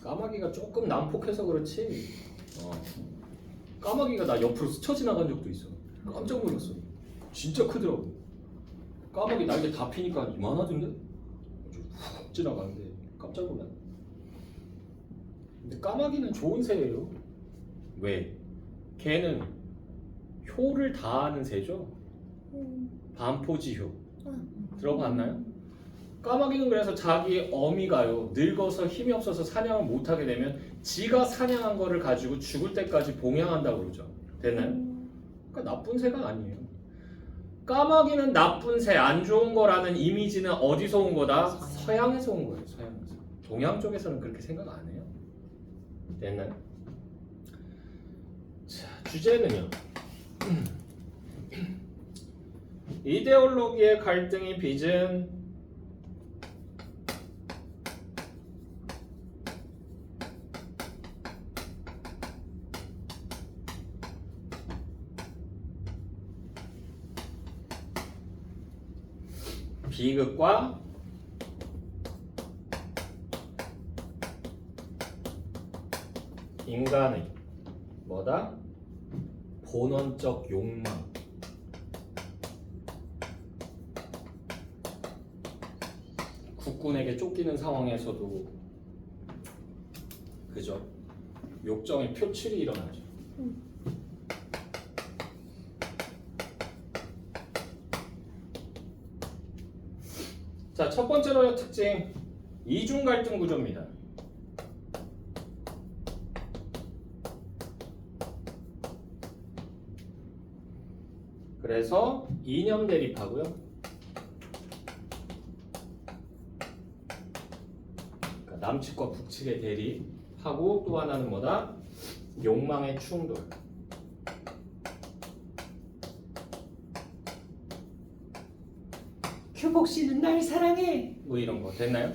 까마귀가 조금 난폭해서 그렇지. 까마귀가 나 옆으로 스쳐 지나간 적도 있어. 깜짝 놀랐어. 진짜 크더라고. 까마귀 날개 다 피니까 이만하던데? 훅 지나가는데 깜짝 놀랐네. 근데 까마귀는 좋은 새예요. 왜? 걔는 효를 다하는 새죠. 반포지효 들어봤나요? 까마귀는 그래서 자기 어미가요 늙어서 힘이 없어서 사냥을 못하게 되면 지가 사냥한 거를 가지고 죽을 때까지 봉양한다고 그러죠. 됐나요? 그러니까 나쁜 새가 아니에요. 까마귀는 나쁜 새, 안 좋은 거라는 이미지는 어디서 온 거다? 서양에서 온 거예요. 서양에서. 동양 쪽에서는 그렇게 생각 안 해요. 됐나요? 자, 주제는요. 이데올로기의 갈등이 빚은 비극과 인간의 뭐다? 본원적 욕망. 국군에게 쫓기는 상황에서도 그죠? 욕정의 표출이 일어나죠. 자, 첫 번째로의 특징 이중 갈등 구조입니다. 그래서 이념 대립하고요. 그러니까 남측과 북측의 대립하고 또 하나는 뭐다? 욕망의 충돌. 규복 씨는 날 사랑해. 뭐 이런 거 됐나요?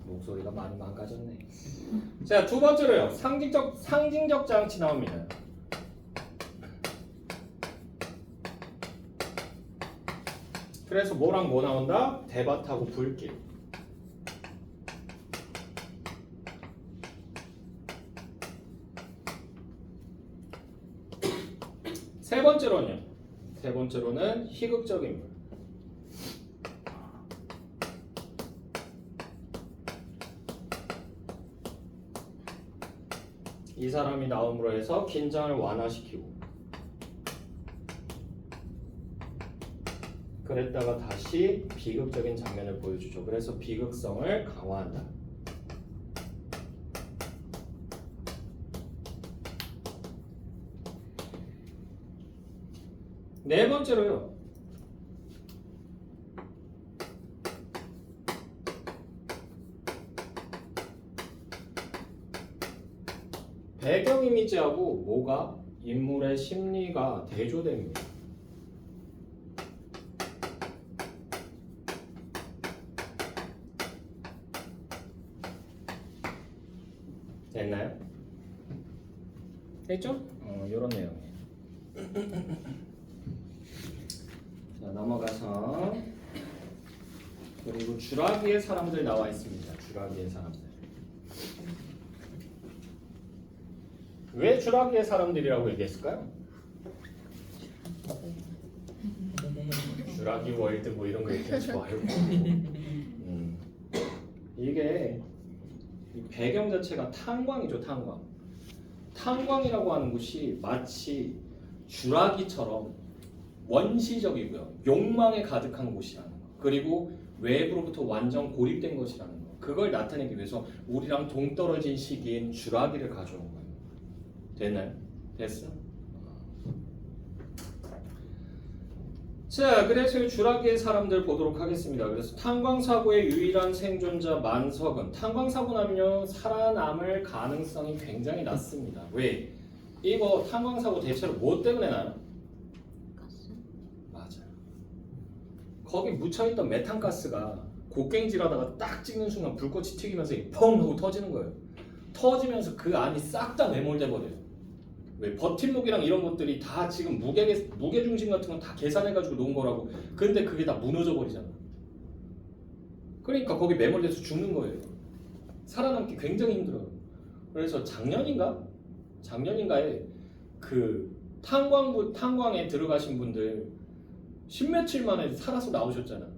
목소리가 많이 망가졌네. 자, 두 번째로요. 상징적 장치 나옵니다. 그래서 뭐랑 뭐 나온다? 대밭하고 불길. 세 번째로는요. 세 번째로는 희극적 인물. 이 사람이 나옴으로 해서 긴장을 완화시키고 그랬다가 다시 비극적인 장면을 보여주죠. 그래서 비극성을 강화한다. 네 번째로요. 배경 이미지하고 뭐가? 인물의 심리가 대조됩니다. 됐나요? 됐죠? 이런 내용이에요. 자, 넘어가서 그리고 주라기의 사람들 나와 있습니다. 주라기의 사람들. 왜 주라기의 사람들이라고 얘기했을까요? 주라기 월드 뭐 이런 거 얘기하지 말고 이게 이 배경 자체가 탄광이죠. 탄광. 탄광이라고 하는 곳이 마치 주라기처럼 원시적이고요. 욕망에 가득한 곳이라는 거. 그리고 외부로부터 완전 고립된 것이라는 거. 그걸 나타내기 위해서 우리랑 동떨어진 시기인 주라기를 가져온 거예요. 됐나요? 됐어? 자, 그래서 주라기의 사람들 보도록 하겠습니다. 그래서 탄광사고의 유일한 생존자 만석은 탄광사고 나면요 살아남을 가능성이 굉장히 낮습니다. 왜? 이거 탄광사고 대체로 뭐 때문에 나요? 가스? 맞아요. 거기 묻혀있던 메탄가스가 곡괭질하다가 딱 찍는 순간 불꽃이 튀기면서 펑 하고 터지는 거예요. 터지면서 그 안이 싹 다 매몰돼 버려요. 왜? 버팀목이랑 이런 것들이 다 지금 무게 중심 같은 건 다 계산해가지고 놓은 거라고. 근데 그게 다 무너져 버리잖아. 그러니까 거기 매몰돼서 죽는 거예요. 살아남기 굉장히 힘들어요. 그래서 작년인가에 그 탄광에 들어가신 분들 10며칠 만에 살아서 나오셨잖아.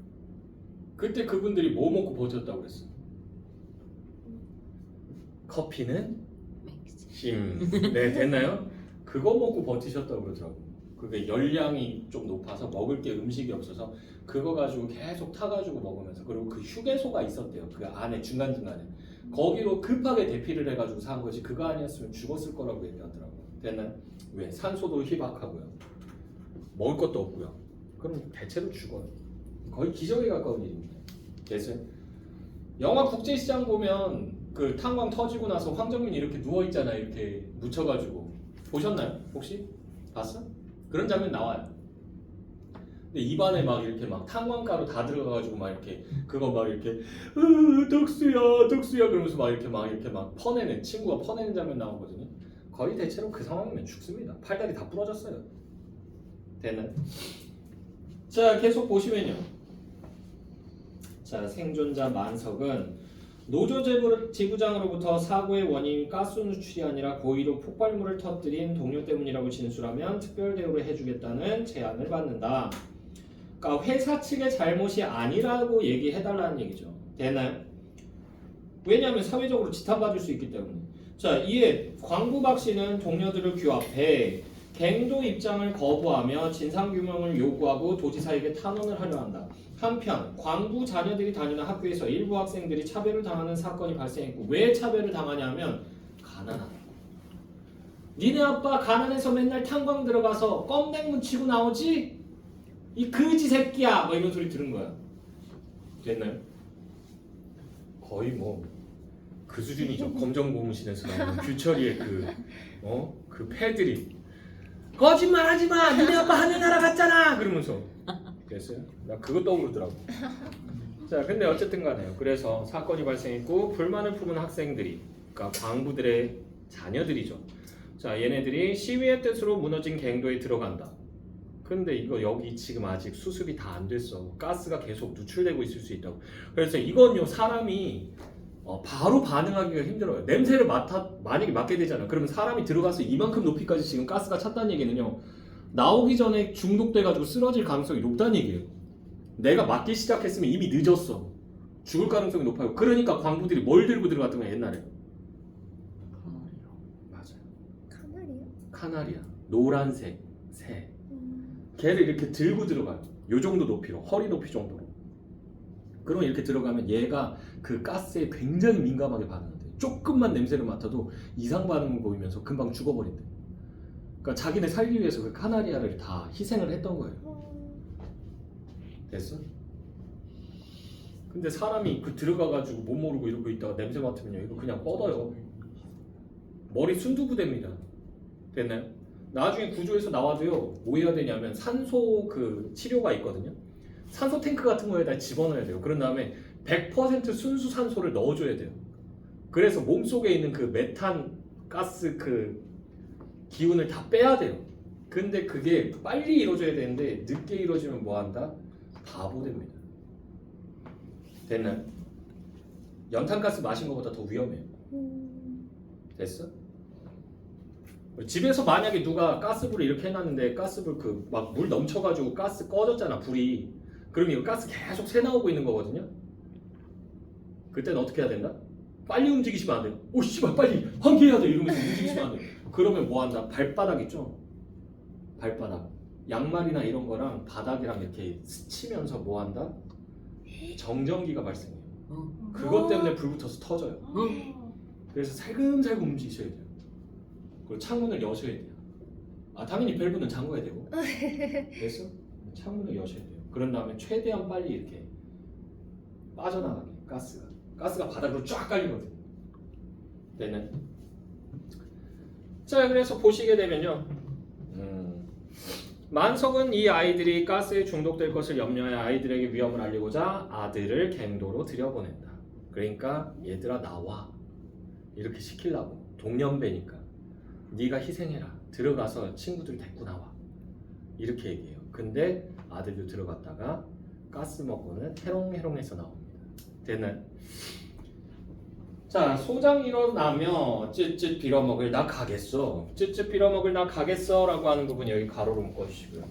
그때 그분들이 뭐 먹고 버텼다고 그랬어? 커피는 힘. 네, 됐나요? 그거 먹고 버티셨다고 그러더라고. 그게 열량이 좀 높아서 먹을 게 음식이 없어서 그거 가지고 계속 타가지고 먹으면서, 그리고 그 휴게소가 있었대요. 그 안에 중간중간에 거기로 급하게 대피를 해가지고 산 거지. 그거 아니었으면 죽었을 거라고 얘기하더라고. 됐나요? 왜? 산소도 희박하고요. 먹을 것도 없고요. 그럼 대체로 죽어요. 거의 기적에 가까운 일입니다. 됐어요? 영화 국제시장 보면 그 탄광 터지고 나서 황정민이 이렇게 누워있잖아요. 이렇게 묻혀가지고. 보셨나요? 혹시? 봤어? 그런 장면 나와요. 근데 입안에 막 이렇게 막 탄광가루 다 들어가가지고 막 이렇게 그거 막 이렇게 덕수야 그러면서 막 이렇게 막 퍼내는, 친구가 퍼내는 장면 나오거든요. 거의 대체로 그 상황이면 죽습니다. 팔다리 다 부러졌어요. 되는. 자, 계속 보시면요. 자, 생존자 만석은 노조 지부장으로부터 사고의 원인인 가스 누출이 아니라 고의로 폭발물을 터뜨린 동료 때문이라고 진술하면 특별 대우를 해주겠다는 제안을 받는다. 그러니까 회사 측의 잘못이 아니라고 얘기해달라는 얘기죠. 되나요? 왜냐하면 사회적으로 지탄받을 수 있기 때문에. 자, 이에 광부박 씨는 동료들을 규합해 갱도 입장을 거부하며 진상규명을 요구하고 도지사에게 탄원을 하려 한다. 한편 광부 자녀들이 다니는 학교에서 일부 학생들이 차별을 당하는 사건이 발생했고, 왜 차별을 당하냐면 가난하다. 니네 아빠 가난해서 맨날 탄광 들어가서 껌댕 묻히고 나오지? 이 거지 새끼야! 뭐 이런 소리 들은 거야. 됐나요? 거의 뭐 그 수준이죠. 검정 고무신에서 나오는 규철이의 그 패들이 거짓말하지 마! 니네 아빠 하늘나라 갔잖아! 그러면서. 됐어요? 나 그거 떠오르더라고. 자, 근데 어쨌든 간에요. 그래서 사건이 발생했고 불만을 품은 학생들이, 그러니까 광부들의 자녀들이죠. 자, 얘네들이 시위의 뜻으로 무너진 갱도에 들어간다. 근데 이거 여기 지금 아직 수습이 다 안 됐어. 가스가 계속 누출되고 있을 수 있다고. 그래서 이건요 사람이 바로 반응하기가 힘들어요. 냄새를 만약에 맡게 되잖아. 그러면 사람이 들어가서 이만큼 높이까지 지금 가스가 찼다는 얘기는요, 나오기 전에 중독돼가지고 쓰러질 가능성이 높다는 얘기예요. 내가 맡기 시작했으면 이미 늦었어. 죽을 가능성이 높아요. 그러니까 광부들이 뭘 들고 들어갔던 거야 옛날에? 맞아요. 카나리아, 노란색 새. 걔를 이렇게 들고 들어가요. 요 정도 높이로, 허리 높이 정도로. 그럼 이렇게 들어가면 얘가 그 가스에 굉장히 민감하게 반응한대. 조금만 냄새를 맡아도 이상 반응을 보이면서 금방 죽어버린대. 그러니까 자기네 살기 위해서 그 카나리아를 다 희생을 했던 거예요. 됐어? 근데 사람이 그 들어가가지고 못 모르고 이러고 있다가 냄새 맡으면요, 이거 그냥 뻗어요. 머리 순두부됩니다. 됐나요? 나중에 구조에서 나와도요, 뭐 해야 되냐면 산소 그 치료가 있거든요. 산소 탱크 같은 거에다 집어넣어야 돼요. 그런 다음에 100% 순수 산소를 넣어줘야 돼요. 그래서 몸속에 있는 그 메탄 가스 그 기운을 다 빼야 돼요. 근데 그게 빨리 이루어져야 되는데 늦게 이루어지면 뭐 한다? 바보 됩니다. 됐나요? 연탄가스 마신 것보다 더 위험해요. 됐어? 집에서 만약에 누가 가스불을 이렇게 해놨는데 가스불 그 막 물 넘쳐가지고 가스 꺼졌잖아, 불이. 그러면 이거 가스 계속 새 나오고 있는 거거든요. 그때는 어떻게 해야 된다? 빨리 움직이시면 안 돼요. 오 씨발 빨리 환기해야 돼 이러면서 움직이시면 안 돼요. 그러면 뭐 한다? 발바닥 있죠? 발바닥. 양말이나 이런 거랑 바닥이랑 이렇게 스치면서 뭐 한다? 정전기가 발생해요. 그것 때문에 불 붙어서 터져요. 그래서 살금살금 움직이셔야 돼요. 그리고 창문을 여셔야 돼요. 아 당연히 밸브는 잠궈야 되고. 됐어? 창문을 여셔야 돼요. 그런 다음에 최대한 빨리 이렇게 빠져나가게 가스가 바닥으로 쫙 깔리거든요. 네네. 자 그래서 보시게 되면요, 만석은 이 아이들이 가스에 중독될 것을 염려해 아이들에게 위험을 알리고자 아들을 갱도로 들여보낸다. 그러니까 얘들아 나와 이렇게 시키려고. 동년배니까 네가 희생해라, 들어가서 친구들 데리고 나와 이렇게 얘기해요. 근데 아들도 들어갔다가 가스 먹고는 해롱해롱해서 나옵니다. 됐나요? 자 소장 일어나며 쯧쯧 빌어먹을 나 가겠어, 쯧쯧 빌어먹을 나 가겠어 라고 하는 부분 여기 가로로 묶어주시고요.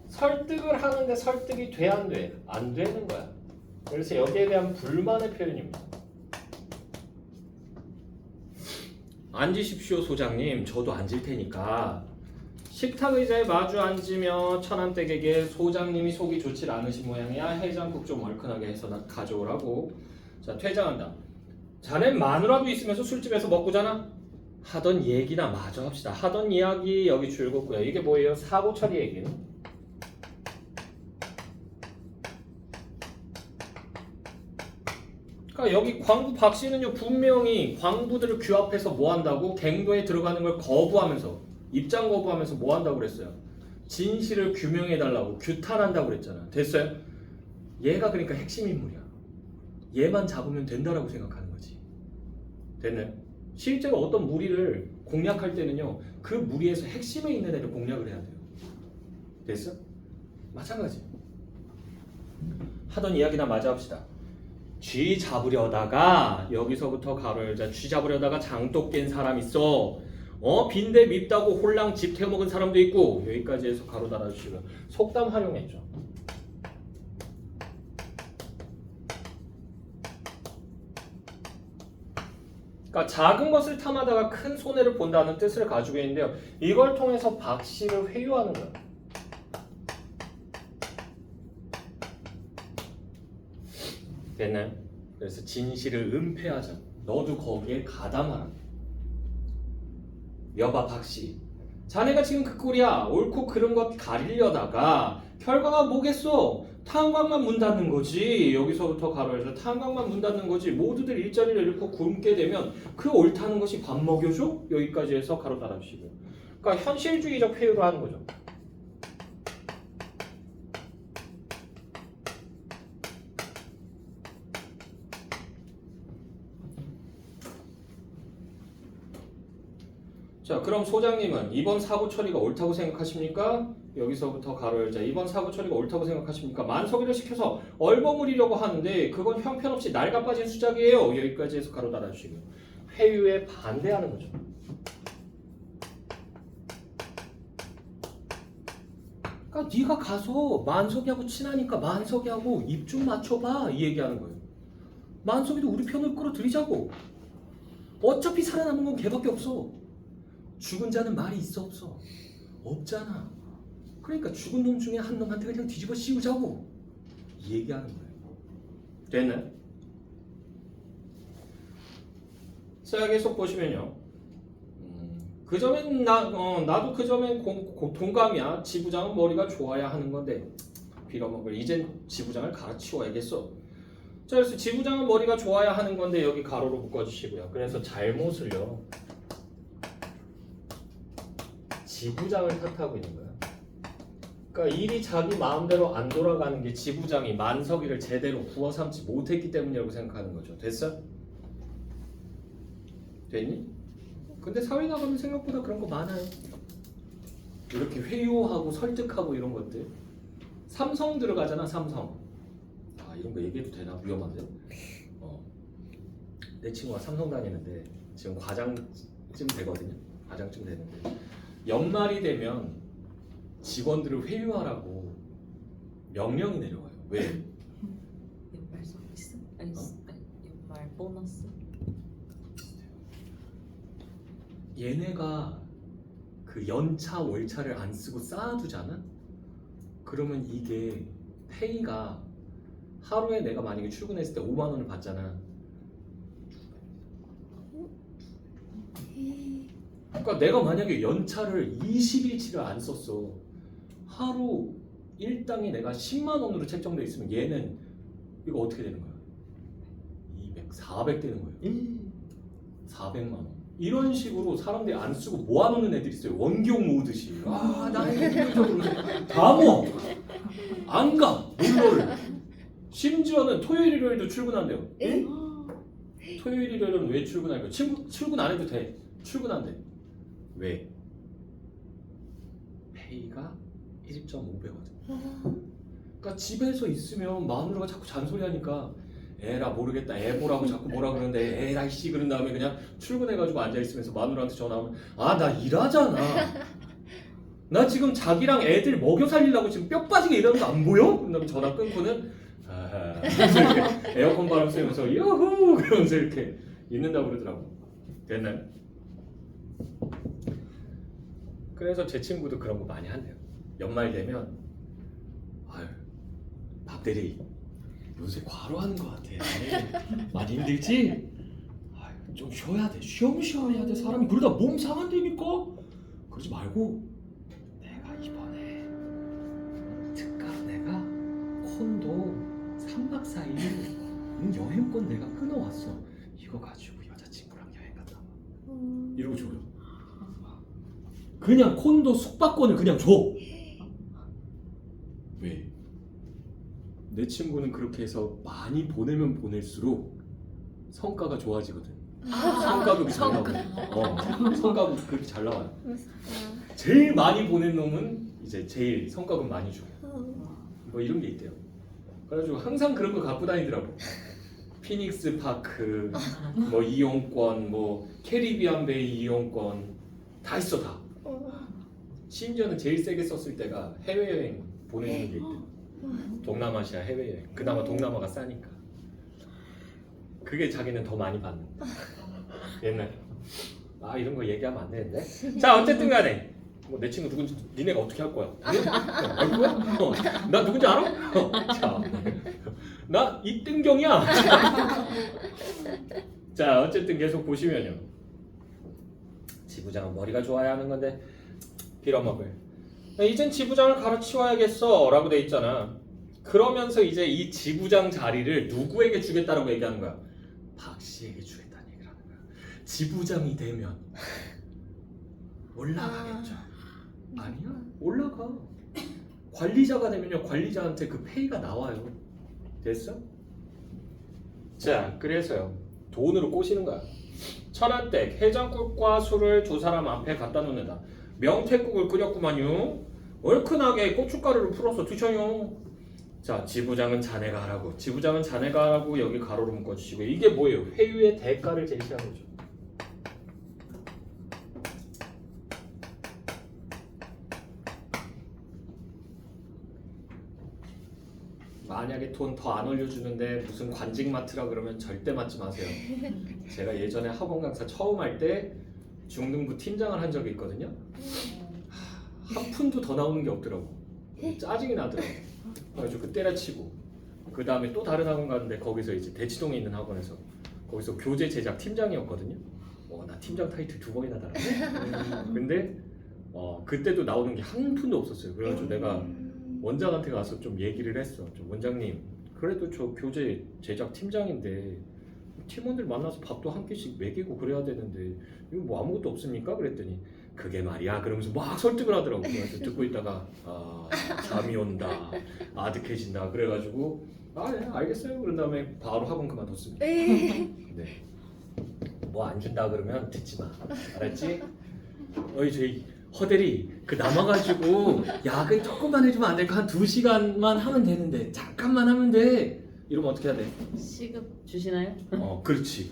설득을 하는데 설득이 돼 안 돼? 안 되는 거야. 그래서 여기에 대한 불만의 표현입니다. 앉으십시오 소장님, 저도 앉을 테니까. 식탁 의자에 마주 앉으며 처남댁에게 소장님이 속이 좋지 않으신 모양이야, 해장국 좀 얼큰하게 해서 가져오라고. 자 퇴장한다. 자넨 마누라도 있으면서 술집에서 먹고 자나? 하던 얘기나 마저 합시다. 하던 이야기 여기 줄굼고요. 이게 뭐예요? 사고 처리 얘기는. 그러니까 여기 광부 박 씨는요 분명히 광부들을 규합해서 뭐 한다고? 갱도에 들어가는 걸 거부하면서, 입장 거부하면서 뭐 한다고 그랬어요? 진실을 규명해달라고, 규탄한다고 그랬잖아. 됐어요? 얘가 그러니까 핵심 인물이야. 얘만 잡으면 된다라고 생각하는 거지. 됐나요? 실제로 어떤 무리를 공략할 때는요 그 무리에서 핵심에 있는 애를 공략을 해야 돼요. 됐어? 마찬가지. 하던 이야기나 마저 합시다. 쥐 잡으려다가, 여기서부터 가로 열자, 쥐 잡으려다가 장독 깬 사람 있어. 빈대 밉다고 홀랑 집 태워먹은 사람도 있고. 여기까지 해서 가로 달아주시고요. 속담 활용했죠. 그러니까 작은 것을 탐하다가 큰 손해를 본다는 뜻을 가지고 있는데요. 이걸 통해서 박 씨를 회유하는 거예요. 됐나요? 그래서 진실을 은폐하자. 너도 거기에 가담하라. 여봐 박 씨, 자네가 지금 그 꼴이야. 옳고 그른 것 가리려다가 결과가 뭐겠어? 탄광만 문 닫는 거지. 여기서부터 가로해서 탄광만 문 닫는 거지. 모두들 일자리를 잃고 굶게 되면 그 옳다는 것이 밥 먹여줘? 여기까지 해서 가로 달아주시고요. 그러니까 현실주의적 회유를 하는 거죠. 자, 그럼 소장님은 이번 사고 처리가 옳다고 생각하십니까? 여기서부터 가로 열자. 이번 사고 처리가 옳다고 생각하십니까? 만석이를 시켜서 얼버무리려고 하는데 그건 형편없이 낡아빠진 수작이에요. 여기까지 해서 가로 달아주시고요. 회유에 반대하는 거죠. 그러니까 네가 가서 만석이하고 친하니까 만석이하고 입 좀 맞춰봐, 이 얘기하는 거예요. 만석이도 우리 편을 끌어들이자고. 어차피 살아남은 건 걔밖에 없어. 죽은 자는 말이 있어 없어? 없잖아. 그러니까 죽은 놈 중에 한 놈한테 그냥 뒤집어 씌우자고 이 얘기하는 거예요. 됐나요? 자, 계속 보시면요. 그 점엔 나도 그 점엔 동감이야. 지부장은 머리가 좋아야 하는 건데 빌어먹을 이젠 지부장을 갈아치워야겠어. 자, 그래서 지부장은 머리가 좋아야 하는 건데 여기 가로로 묶어주시고요. 그래서 잘못을요. 지부장을 탓하고 있는 거야. 그러니까 일이 자기 마음대로 안 돌아가는 게 지부장이 만석이를 제대로 구워 삼지 못했기 때문이라고 생각하는 거죠. 됐어? 됐니? 근데 사회 나가면 생각보다 그런 거 많아요. 이렇게 회유하고 설득하고 이런 것들. 삼성 들어가잖아, 삼성. 아, 이런 거 얘기해도 되나? 위험한데? 내 친구가 삼성 다니는데 지금 과장쯤 되거든요. 과장쯤 되는데 연말이 되면 직원들을 회유하라고 명령이 내려와요. 왜? 연말 서비스? 아니, 연말 보너스? 얘네가 그 연차 월차를 안 쓰고 쌓아두잖아? 그러면 이게 페이가 하루에 내가 만약에 출근했을 때 5만 원을 받잖아. 그러니까 내가 만약에 연차를 20일치를 안 썼어. 하루 일당이 내가 10만 원으로 책정돼 있으면 얘는 이거 어떻게 되는 거야? 200, 400 되는 거예요. 400만 원. 이런 식으로 사람들이 안 쓰고 모아놓는 애들이 있어요. 원경 모으듯이. 아, 나 이거 다 모아. 안 가. 놀러를. 심지어는 토요일 일요일도 출근한대요. 토요일 일요일은 왜 출근할까요? 출근 안 해도 돼. 출근한대. 왜? 페이가 1.5배거든. 그러니까 집에서 있으면 마누라가 자꾸 잔소리하니까 에라 모르겠다 애보라고 자꾸 뭐라 그러는데 에라이 씨 그런 다음에 그냥 출근해가지고 앉아있으면서 마누라한테 전화하면 아 나 일하잖아. 나 지금 자기랑 애들 먹여 살리려고 지금 뼈 빠지게 일하는 거 안 보여? 그런 다음에 전화 끊고는 아하 이렇게 에어컨 바람 쐬면서 요호 그러면서 이렇게 있는다고 그러더라고. 됐나요? 그래서 제 친구도 그런 거 많이 한대요. 연말 되면 아유 박대리 요새 과로하는 것 같아. 많이 힘들지? 아유, 좀 쉬어야 돼. 쉬엄쉬엄 해야 돼. 사람이 그러다 몸 상한다니까. 그러지 말고 내가 이번에 특가로 내가 콘도 3박 4일 여행권 내가 끊어왔어. 이거 가지고 여자친구랑 여행 갔다 와. 이러고 줘요. 그냥 콘도 숙박권을 그냥 줘. 왜? 내 친구는 그렇게 해서 많이 보내면 보낼수록 성과가 좋아지거든. 성과급이 잘 나오거든. 성과급 그렇게 잘 나와요. 제일 많이 보낸 놈은 이제 제일 성과급 많이 줘요. 뭐 이런 게 있대요. 그래가지고 항상 그런 거 갖고 다니더라고. 피닉스 파크, 뭐 이용권, 뭐 캐리비안 베이 이용권 다 있어 다. 심지어는 제일 세게 썼을 때가 해외여행 보내는 게 있대. 동남아시아 해외여행. 그나마 동남아가 싸니까. 그게 자기는 더 많이 받는. 옛날에. 아 이런 거 얘기하면 안 되는데. 자 어쨌든 간에 뭐 내 친구 누군지 니네가 어떻게 할 거야? 알 거야? 나 누군지 알아? 자, 나 이뜬경이야. 자 어쨌든 계속 보시면요. 지부장은 머리가 좋아야 하는 건데 빌어먹을. 이젠 지부장을 갈아치워야겠어 라고 돼 있잖아. 그러면서 이제 이 지부장 자리를 누구에게 주겠다라고 얘기하는 거야? 박 씨에게 주겠다는 얘기를 하는 거야. 지부장이 되면 올라가겠죠. 아니야 올라가. 관리자가 되면요 관리자한테 그 페이가 나와요. 됐어? 자 그래서요 돈으로 꼬시는 거야. 천하댁 해장국과 술을 두 사람 앞에 갖다 놓는다. 명태국을 끓였구만요. 얼큰하게 고춧가루를 풀어서 드셔요. 자 지부장은 자네가 하라고. 지부장은 자네가 하라고 여기 가로로 묶어주시고 이게 뭐예요? 회유의 대가를 제시하는 거죠. 만약에 돈 더 안 올려주는데 무슨 관직마트라 그러면 절대 맞지 마세요. 제가 예전에 학원 강사 처음 할 때 중등부 팀장을 한 적이 있거든요. 한 푼도 더 나오는 게 없더라고. 짜증이 나더라고. 그래가지고 그 때려치고 그 다음에 또 다른 학원 갔는데 거기서 이제 대치동에 있는 학원에서 거기서 교재 제작 팀장이었거든요. 나 팀장 타이틀 2번이나 달았네. 근데 그때도 나오는 게 한 푼도 없었어요. 그래가지고 내가 원장한테 가서 좀 얘기를 했어. 좀 원장님, 그래도 저 교재 제작 팀장인데 팀원들 만나서 밥도 한 끼씩 먹이고 그래야 되는데 이거 뭐 아무것도 없습니까? 그랬더니 그게 말이야 그러면서 막 설득을 하더라고. 그래서 듣고 있다가 잠이 온다, 아득해진다 그래가지고 네, 알겠어요. 그런 다음에 바로 학원 그만뒀습니다. 네. 뭐 안 준다 그러면 듣지 마. 알았지? 저희 허대리 그 남아가지고 야근 조금만 해주면 안 될까? 한 2시간만 하면 되는데 잠깐만 하면 돼. 이러면 어떻게 해야 돼? 시급 주시나요? 그렇지.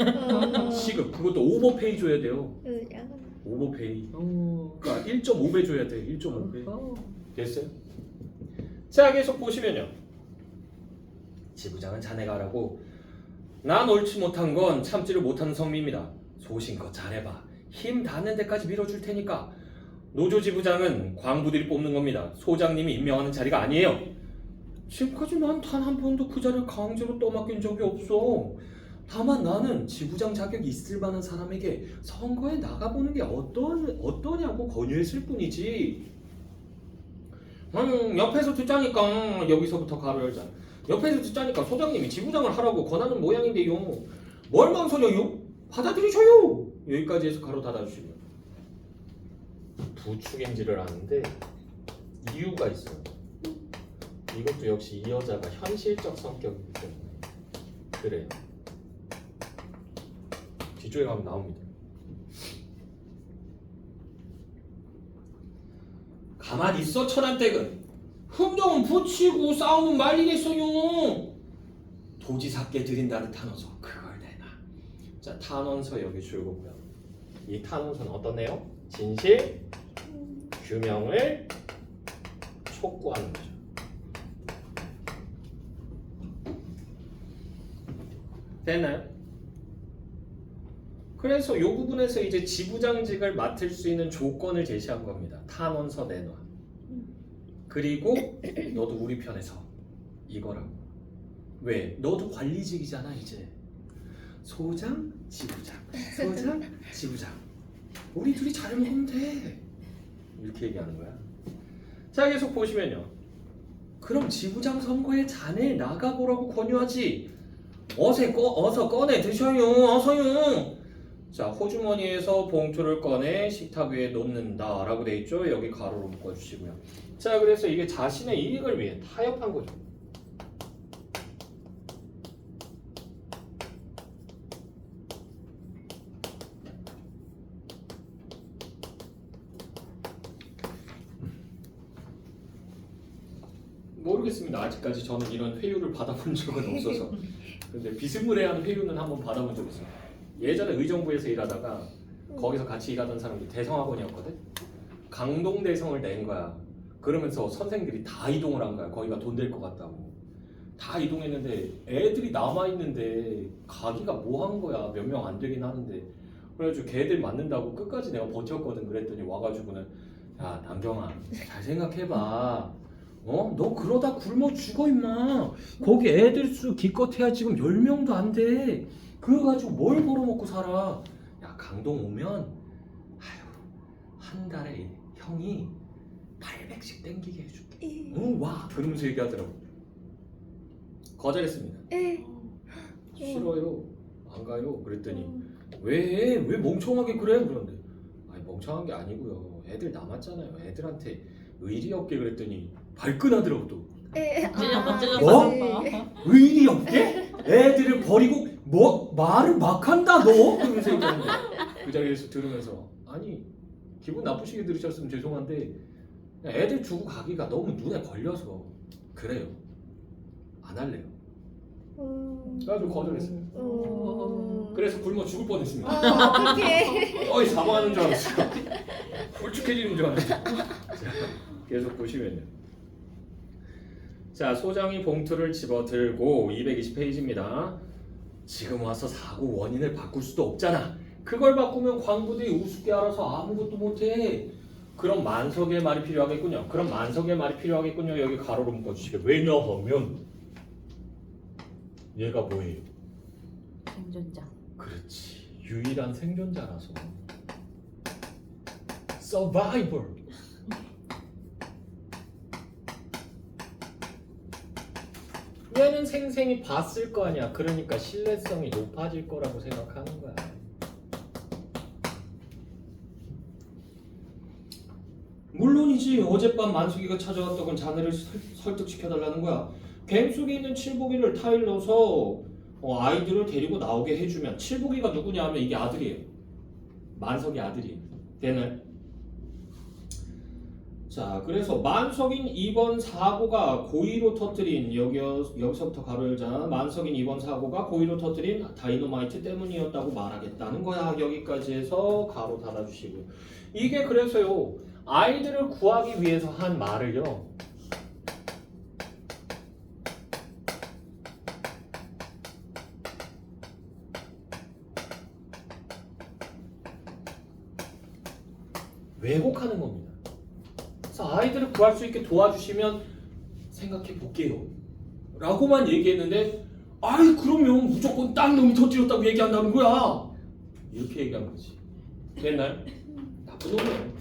시급 그것도 오버페이 줘야 돼요. 야간. 오버페이. 오. 그러니까 1.5배 줘야 돼. 1.5배. 어. 됐어요? 자 계속 보시면요. 지부장은 자네가 하라고. 난 옳지 못한 건 참지를 못하는 성미입니다. 소신껏 잘해봐. 힘 닿는 데까지 밀어줄 테니까. 노조 지부장은 광부들이 뽑는 겁니다. 소장님이 임명하는 자리가 아니에요. 지금까지 난 단 한 번도 그 자리를 강제로 떠맡긴 적이 없어. 다만 나는 지부장 자격이 있을 만한 사람에게 선거에 나가보는 게 어떠냐고 권유했을 뿐이지. 옆에서 듣자니까 여기서부터 가로 열자. 옆에서 듣자니까 소장님이 지부장을 하라고 권하는 모양인데요. 뭘 망설여요? 받아들이셔요. 여기까지 해서 가로 닫아주시고요. 부추김질을 하는데 이유가 있어요. 이것도 역시 이 여자가 현실적 성격이기 때문에 그래요. 뒤쪽에 가면 나옵니다. 가만히 있어 천안댁은. 흥정은 붙이고 싸움은 말리겠어요. 도지사께 드린다는 탄원서 그걸 내놔. 자 탄원서 여기 줄거고요. 이 탄원서는 어떤 내용? 진실 규명을 촉구하는 거죠. 됐나요? 그래서 이 부분에서 이제 지부장직을 맡을 수 있는 조건을 제시한 겁니다. 탄원서 내놔. 그리고 너도 우리 편에서 이거라고. 왜? 너도 관리직이잖아 이제. 소장, 지부장, 소장, 지부장. 우리 둘이 잘 먹으면 돼. 이렇게 얘기하는 거야. 자 계속 보시면요. 그럼 지부장 선거에 자네 나가보라고 권유하지. 어서 꺼내 드셔요. 어서요. 자 호주머니에서 봉투를 꺼내 식탁 위에 놓는다 라고 돼 있죠. 여기 가로로 묶어주시고요. 자 그래서 이게 자신의 이익을 위해 타협한 거죠. 모르겠습니다. 아직까지 저는 이런 회유를 받아본 적은 없어서. 근데 비스무리한 회유는 한번 받아본 적 있어요. 예전에 의정부에서 일하다가 거기서 같이 일하던 사람이 대성학원이었거든. 강동대성을 낸 거야. 그러면서 선생들이 다 이동을 한 거야. 거기가 돈 될 것 같다고. 다 이동했는데 애들이 남아있는데 가기가 뭐 한 거야. 몇 명 안 되긴 하는데. 그래가지고 걔들 맞는다고 끝까지 내가 버텼거든. 그랬더니 와가지고는 야 남경아 잘 생각해봐. 너 그러다 굶어 죽어 임마. 거기 애들 수 기껏해야 지금 10명도 안 돼. 그래가지고 뭘 벌어먹고 살아. 야 강동 오면 한 달에 형이 800씩 땡기게 해줄게. 와 그러면서 얘기하더라고. 거절했습니다. 싫어요. 안 가요. 그랬더니 왜 멍청하게 그래? 그런데 아니 멍청한 게 아니고요. 애들 남았잖아요. 애들한테 의리 없게 그랬더니 발끈하더라고 또. 뭐? 의리 없게? 애들을 버리고 뭐 말을 막 한다 너? 그러면서 얘기하는데 그 자리에서 들으면서 아니 기분 나쁘시게 들으셨으면 죄송한데 애들 두고 가기가 너무 눈에 걸려서 그래요. 안 할래요. 그래가지고 거절했어요. 그래서 굶어 죽을 뻔했습니다. 어떡해. 사망하는 줄 알았어요. 홀쭉해지는 줄 알았어요. 자, 계속 보시면요. 자 소장이 봉투를 집어들고 220페이지입니다. 지금 와서 사고 원인을 바꿀 수도 없잖아. 그걸 바꾸면 광부들이 우습게 알아서 아무것도 못해. 그럼 만석의 말이 필요하겠군요. 그럼 만석의 말이 필요하겠군요. 여기 가로로 묶어주시게. 왜냐하면 얘가 뭐예요? 생존자. 그렇지. 유일한 생존자라서. Survivor. 얘는 생생히 봤을 거 아니야. 그러니까 신뢰성이 높아질 거라고 생각하는 거야. 물론이지. 어젯밤 만숙이가 찾아왔다곤 자네를 설득시켜달라는 거야. 갱 속에 있는 칠복이를 타일 넣어서 아이들을 데리고 나오게 해주면, 칠복이가 누구냐 하면 이게 아들이에요. 만석이 아들이에요. 되나요? 자, 그래서 만석인 이번 사고가 고의로 터뜨린, 여기서부터 가로 열자. 만석인 이번 사고가 고의로 터뜨린 다이너마이트 때문이었다고 말하겠다는 거야. 여기까지 해서 가로 닫아주시고요. 이게 그래서요, 아이들을 구하기 위해서 한 말을요, 왜곡하는 겁니다. 그래서 아이들을 구할 수 있게 도와주시면 생각해 볼게요 라고만 얘기했는데, 아이 그러면 무조건 딴 놈이 터뜨렸다고 얘기한다는 거야. 이렇게 얘기한 거지. 됐나요? 나쁜 놈이에요.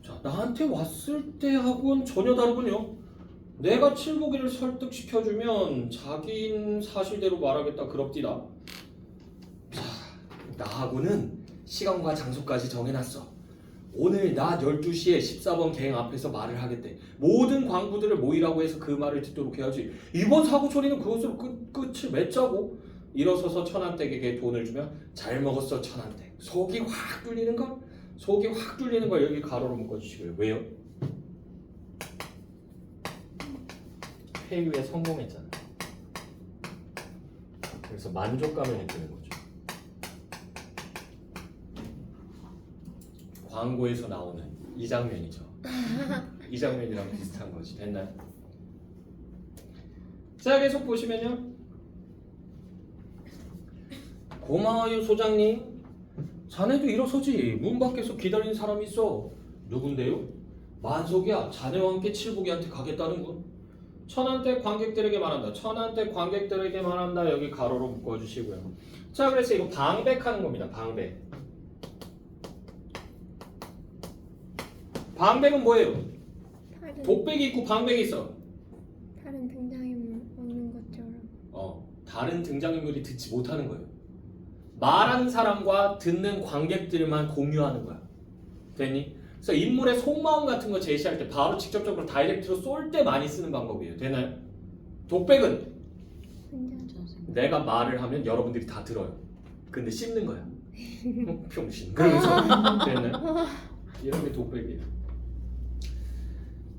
자, 나한테 왔을 때하고는 전혀 다르군요. 내가 칠복이를 설득시켜주면 자기는 사실대로 말하겠다 그럽디다. 자, 나하고는 시간과 장소까지 정해놨어. 오늘 낮 12시에 14번 갱 앞에서 말을 하겠대. 모든 광부들을 모이라고 해서 그 말을 듣도록 해야지. 이번 사고 처리는 그것으로 끝을 맺자고. 일어서서 천안댁에게 돈을 주면, 잘 먹었어 천안댁. 속이 확 뚫리는 걸? 속이 확 뚫리는 걸 여기 가로로 묶어주시고요. 왜요? 회유에 성공했잖아. 그래서 만족감을 느끼는 거죠. 광고에서 나오는 이 장면이죠. 이 장면이랑 비슷한 거지. 됐나요? 자, 계속 보시면요. 고마워요 소장님. 자네도 일어서지. 문 밖에서 기다리는 사람이 있어. 누군데요? 만석이야. 자네와 함께 칠복이한테 가겠다는군. 천안댁 관객들에게 말한다. 천안댁 관객들에게 말한다. 여기 가로로 묶어주시고요. 자, 그래서 이거 방백하는 겁니다. 방백. 방백은 뭐예요? 독백이 있고 방백이 있어. 다른 등장인물 없는 것처럼. 다른 등장인물이 듣지 못하는 거예요. 말하는 사람과 듣는 관객들만 공유하는 거야. 됐니? 그래서 인물의 속마음 같은 거 제시할 때 바로 직접적으로 다이렉트로 쏠 때 많이 쓰는 방법이에요. 되나요? 독백은 내가 말을 하면 여러분들이 다 들어요. 근데 씹는 거야. 병신. 그러면서 됐나요? 이런 게 독백이에요.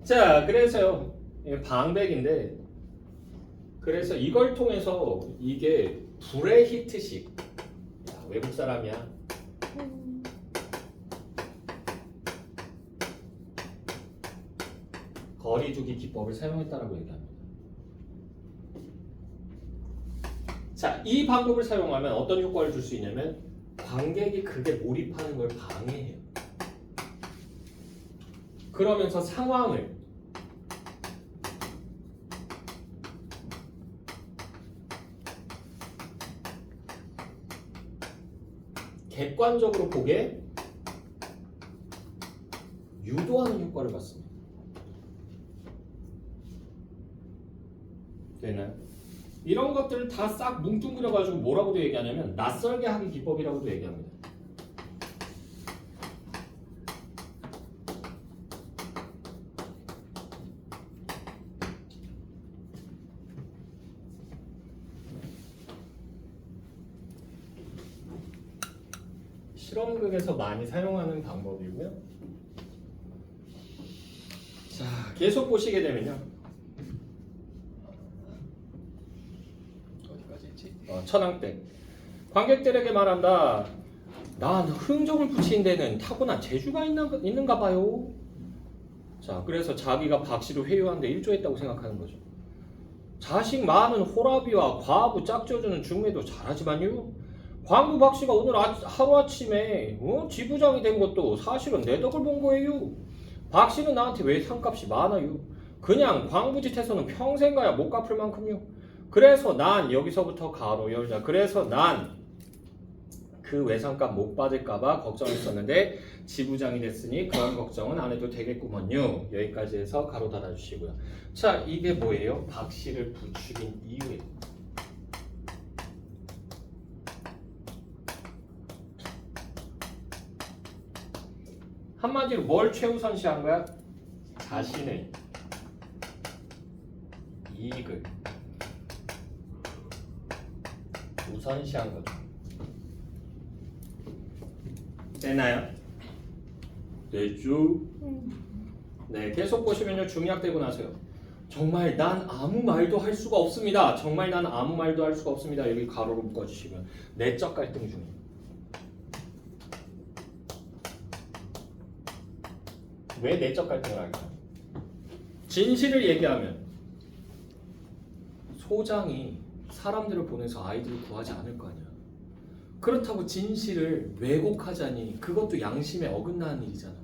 자, 그래서요, 방백인데, 그래서 이걸 통해서 이게 불의 히트식. 야, 외국 사람이야. 거리두기 기법을 사용했다라고 얘기합니다. 자, 이 방법을 사용하면 어떤 효과를 줄 수 있냐면, 관객이 그게 몰입하는 걸 방해해요. 그러면서 상황을 객관적으로 보게 유도하는 효과를 받습니다. 되나요? 이런 것들을 다 싹 뭉뚱그려가지고 뭐라고도 얘기하냐면 낯설게 하기 기법이라고도 얘기합니다. 실험극에서 많이 사용하는 방법이고요. 자, 계속 보시게 되면요. 어디까지 했지? 천왕댁. 관객들에게 말한다. 난 흥정을 붙인 데는 타고난 재주가 있는가 봐요. 자, 그래서 자기가 박씨로 회유하는데 일조했다고 생각하는 거죠. 자식 많은 호라비와 과부 짝져주는 중매도 잘하지만요. 광부 박씨가 오늘 하루아침에 지부장이 된 것도 사실은 내 덕을 본 거예요. 박씨는 나한테 왜 상값이 많아요. 그냥 광부짓해서는 평생 가야 못 갚을 만큼요. 그래서 난 여기서부터 가로 열자. 그래서 난 그 외상값 못 받을까봐 걱정했었는데 지부장이 됐으니 그런 걱정은 안 해도 되겠구먼요. 여기까지 해서 가로 닫아주시고요. 자, 이게 뭐예요? 박씨를 부추긴 이유예요. 한마디로 뭘 최우선시한 거야? 자신의 이익을 우선시한 거죠. 됐나요? 됐죠? 네, 계속 보시면요. 중약되고 나서요. 정말 난 아무 말도 할 수가 없습니다. 정말 난 아무 말도 할 수가 없습니다. 여기 가로로 묶어주시면 내적 갈등 중이에요. 왜 내적 갈등을 할까요? 진실을 얘기하면 소장이 사람들을 보내서 아이들을 구하지 않을 거 아니야. 그렇다고 진실을 왜곡하자니 그것도 양심에 어긋나는 일이잖아.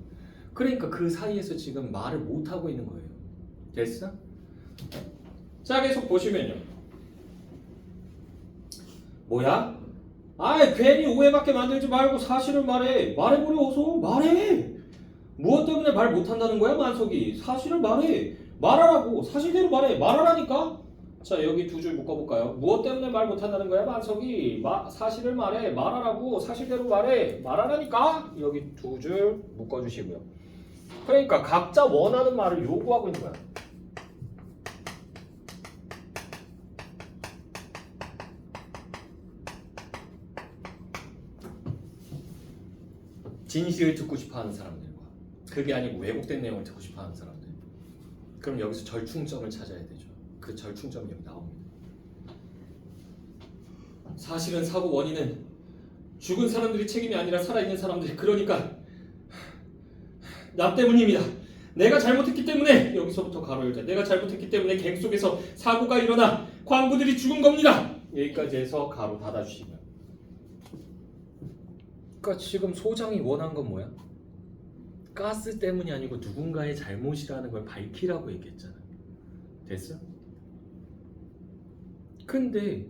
그러니까 그 사이에서 지금 말을 못하고 있는 거예요. 됐어? 자, 계속 보시면요. 뭐야? 아이, 괜히 오해받게 만들지 말고 사실을 말해. 말해보려 어서 말해. 무엇 때문에 말 못한다는 거야, 만석이? 사실을 말해. 말하라고. 사실대로 말해. 말하라니까. 자, 여기 두 줄 묶어볼까요? 무엇 때문에 말 못한다는 거야, 만석이? 사실을 말해. 말하라고. 사실대로 말해. 말하라니까. 여기 두 줄 묶어주시고요. 그러니까 각자 원하는 말을 요구하고 있는 거야. 진실을 듣고 싶어하는 사람들과 그게 아니고 왜곡된 내용을 듣고 싶어하는 사람들. 그럼 여기서 절충점을 찾아야 되죠. 그 절충점이 여기 나옵니다. 사실은 사고 원인은 죽은 사람들이 책임이 아니라 살아있는 사람들, 그러니까 나 때문입니다. 내가 잘못했기 때문에, 여기서부터 가로 열자. 내가 잘못했기 때문에 갱 속에서 사고가 일어나 광부들이 죽은 겁니다. 여기까지 해서 가로 닫아주시고요. 그러니까 지금 소장이 원한 건 뭐야? 가스 때문이 아니고 누군가의 잘못이라는 걸 밝히라고 얘기했잖아. 됐어? 근데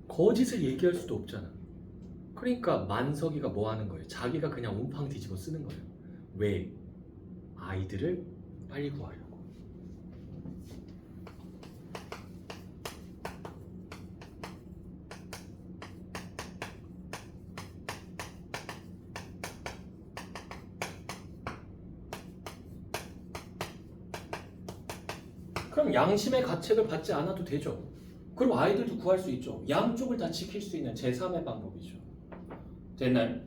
거짓을 얘기할 수도 없잖아. 그러니까 만석이가 뭐 하는 거예요? 자기가 그냥 온팡 뒤집어 쓰는 거예요. 왜? 아이들을 빨리 구하려고. 그럼 양심의 가책을 받지 않아도 되죠. 그리고 아이들도 구할 수 있죠. 양쪽을 다 지킬 수 있는 제3의 방법이죠. 됐나요?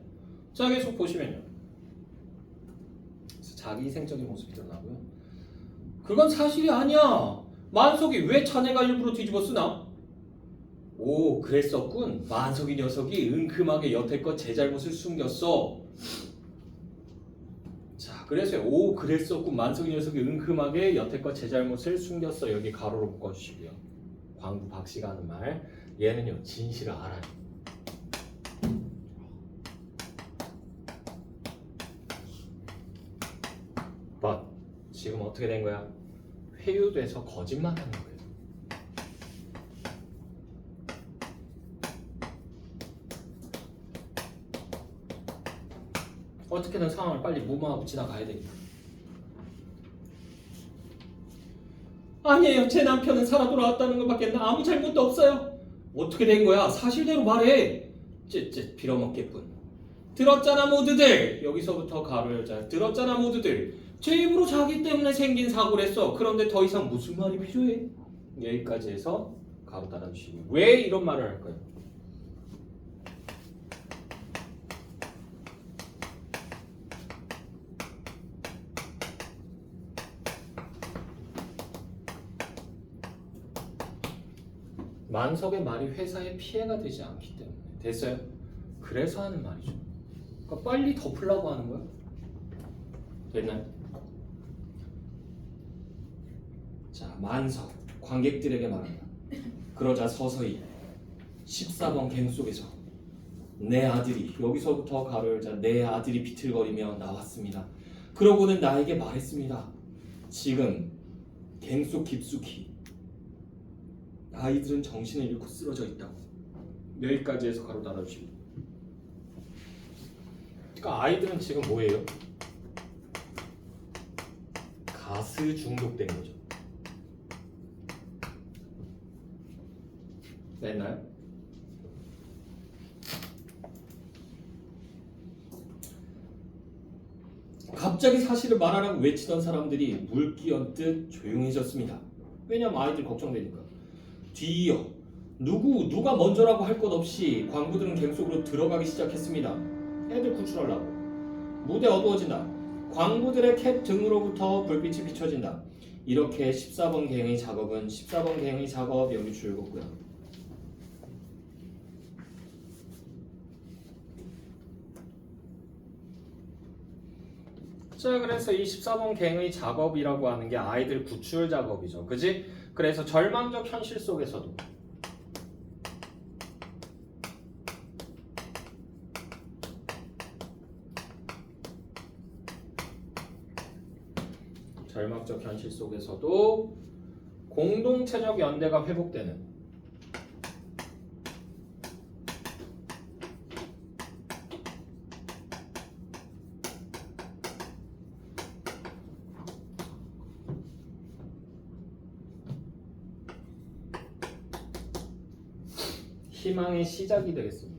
자, 계속 보시면요. 자기 희생적인 모습이 드러나고요. 그건 사실이 아니야. 만석이 왜 자네가 일부러 뒤집어 쓰나? 오, 그랬었군. 만석이 녀석이 은큼하게 여태껏 제 잘못을 숨겼어. 자, 그래서 오, 그랬었군. 만석이 녀석이 은큼하게 여태껏 제 잘못을 숨겼어. 여기 가로로 묶어주시고요. 광부 박씨가 하는 말, 얘는요 진실을 알아요. But 지금 어떻게 된 거야? 회유돼서 거짓말하는 거예요. 어떻게든 상황을 빨리 무마하고 지나가야 되겠다. 아니에요. 제 남편은 살아 돌아왔다는 것밖에 아무 잘못도 없어요. 어떻게 된 거야? 사실대로 말해. 쯧쯧 빌어먹겠군. 들었잖아 모두들. 여기서부터 가로 열자. 들었잖아 모두들. 제 입으로 자기 때문에 생긴 사고랬어. 그런데 더 이상 무슨 말이 필요해? 여기까지 해서 가로 닫아주시고. 왜 이런 말을 할까요? 만석의 말이 회사에 피해가 되지 않기 때문에. 됐어요? 그래서 하는 말이죠. 그러니까 빨리 덮으려고 하는 거야. 됐나요? 자, 만석 관객들에게 말한다. 그러자 서서히 14번 갱 속에서 내 아들이 여기서부터 가로 열자 내 아들이 비틀거리며 나왔습니다. 그러고는 나에게 말했습니다. 지금 갱 속 깊숙이 아이들은 정신을 잃고 쓰러져 있다고. 여기까지 해서 가로 달아주시고. 그러니까 아이들은 지금 뭐예요? 가스 중독된 거죠. 됐나요? 갑자기 사실을 말하라고 외치던 사람들이 물기언뜻 조용해졌습니다. 왜냐면 아이들 걱정되니까. 뒤이어 누가 먼저라고 할 것 없이 광부들은 갱 속으로 들어가기 시작했습니다. 애들 구출하려고. 무대 어두워진다. 광부들의 캡 등으로부터 불빛이 비춰진다. 이렇게 14번 갱의 작업은 14번 갱의 작업 여기 줄였고요. 자, 그래서 이 14번 갱의 작업이라고 하는 게 아이들 구출 작업이죠. 그지? 그래서 절망적 현실 속에서도 공동체적 연대가 회복되는 희망의 시작이 되겠습니다.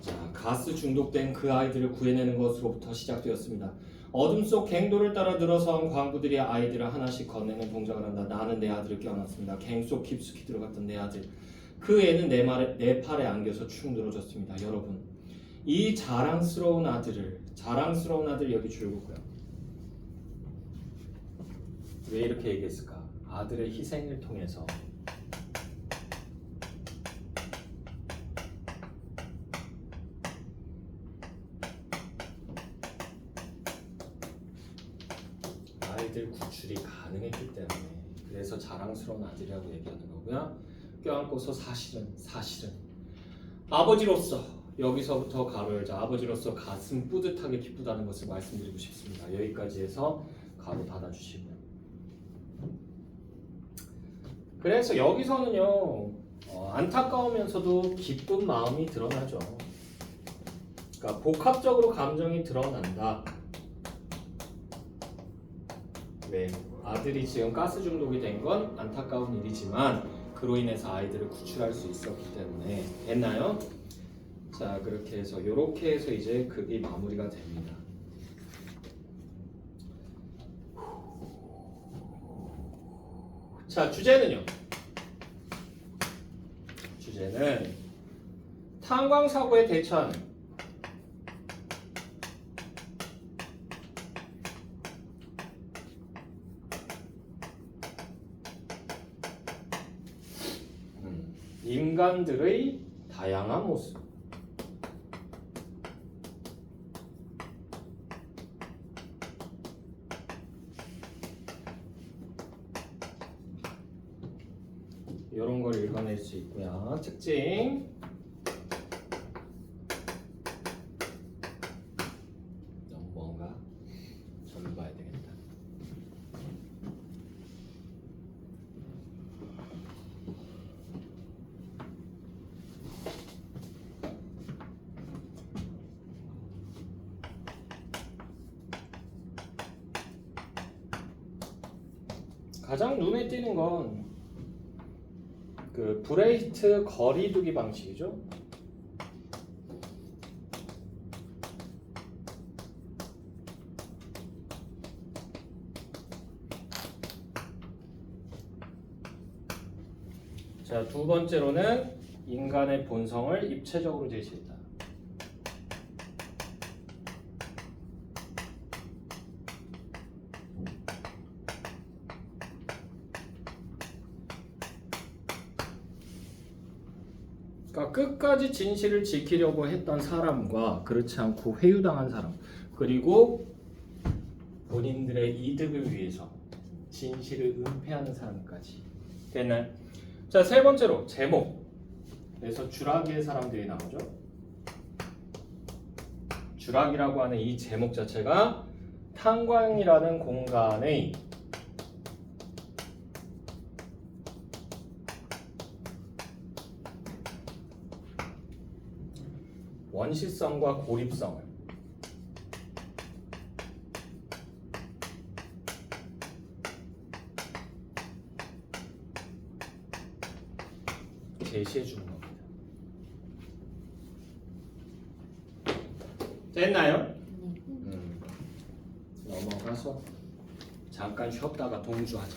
자, 가스 중독된 그 아이들을 구해내는 것으로부터 시작되었습니다. 어둠 속 갱도를 따라 늘어선 광부들이 아이들을 하나씩 건네는 동작을 한다. 나는 내 아들을 껴안았습니다. 갱 속 깊숙이 들어갔던 내 아들. 그 애는 내 팔에 안겨서 축 늘어졌습니다. 여러분, 이 자랑스러운 아들 여기 줄고요. 왜 이렇게 얘기했을까? 아들의 희생을 통해서 아이들 구출이 가능했기 때문에 그래서 자랑스러운 아들이라고 얘기하는 거고요. 껴안고서 사실은 아버지로서 여기서부터 가로 열자 아버지로서 가슴 뿌듯하게 기쁘다는 것을 말씀드리고 싶습니다. 여기까지 해서 가로 닫아주시고요. 그래서 여기서는요 안타까우면서도 기쁜 마음이 드러나죠. 그러니까 복합적으로 감정이 드러난다. 왜? 아들이 지금 가스 중독이 된 건 안타까운 일이지만 그로 인해서 아이들을 구출할 수 있었기 때문에. 됐나요? 자, 그렇게 해서 이렇게 해서 이제 그게 마무리가 됩니다. 자, 주제는요. 주제는 탄광사고에 대처하는 인간들의 다양한 모습. 이런 걸 읽어낼 수 있고요. 특징. 너무 뭔가 좀 봐야 되겠다. 가장 눈에 띄는 건 그 브레이트 거리두기 방식이죠. 자, 두 번째로는 인간의 본성을 입체적으로 제시했다. 그러니까 끝까지 진실을 지키려고 했던 사람과 그렇지 않고 회유당한 사람, 그리고 본인들의 이득을 위해서 진실을 은폐하는 사람까지. 됐나요? 자, 세 번째로 제목. 그래서 주라기의 사람들이 나오죠. 주라기라고 하는 이 제목 자체가 탄광이라는 공간의 원시성과 고립성을 제시해 주는 겁니다. 됐나요? 네. 넘어가서 잠깐 쉬었다가 동주하자.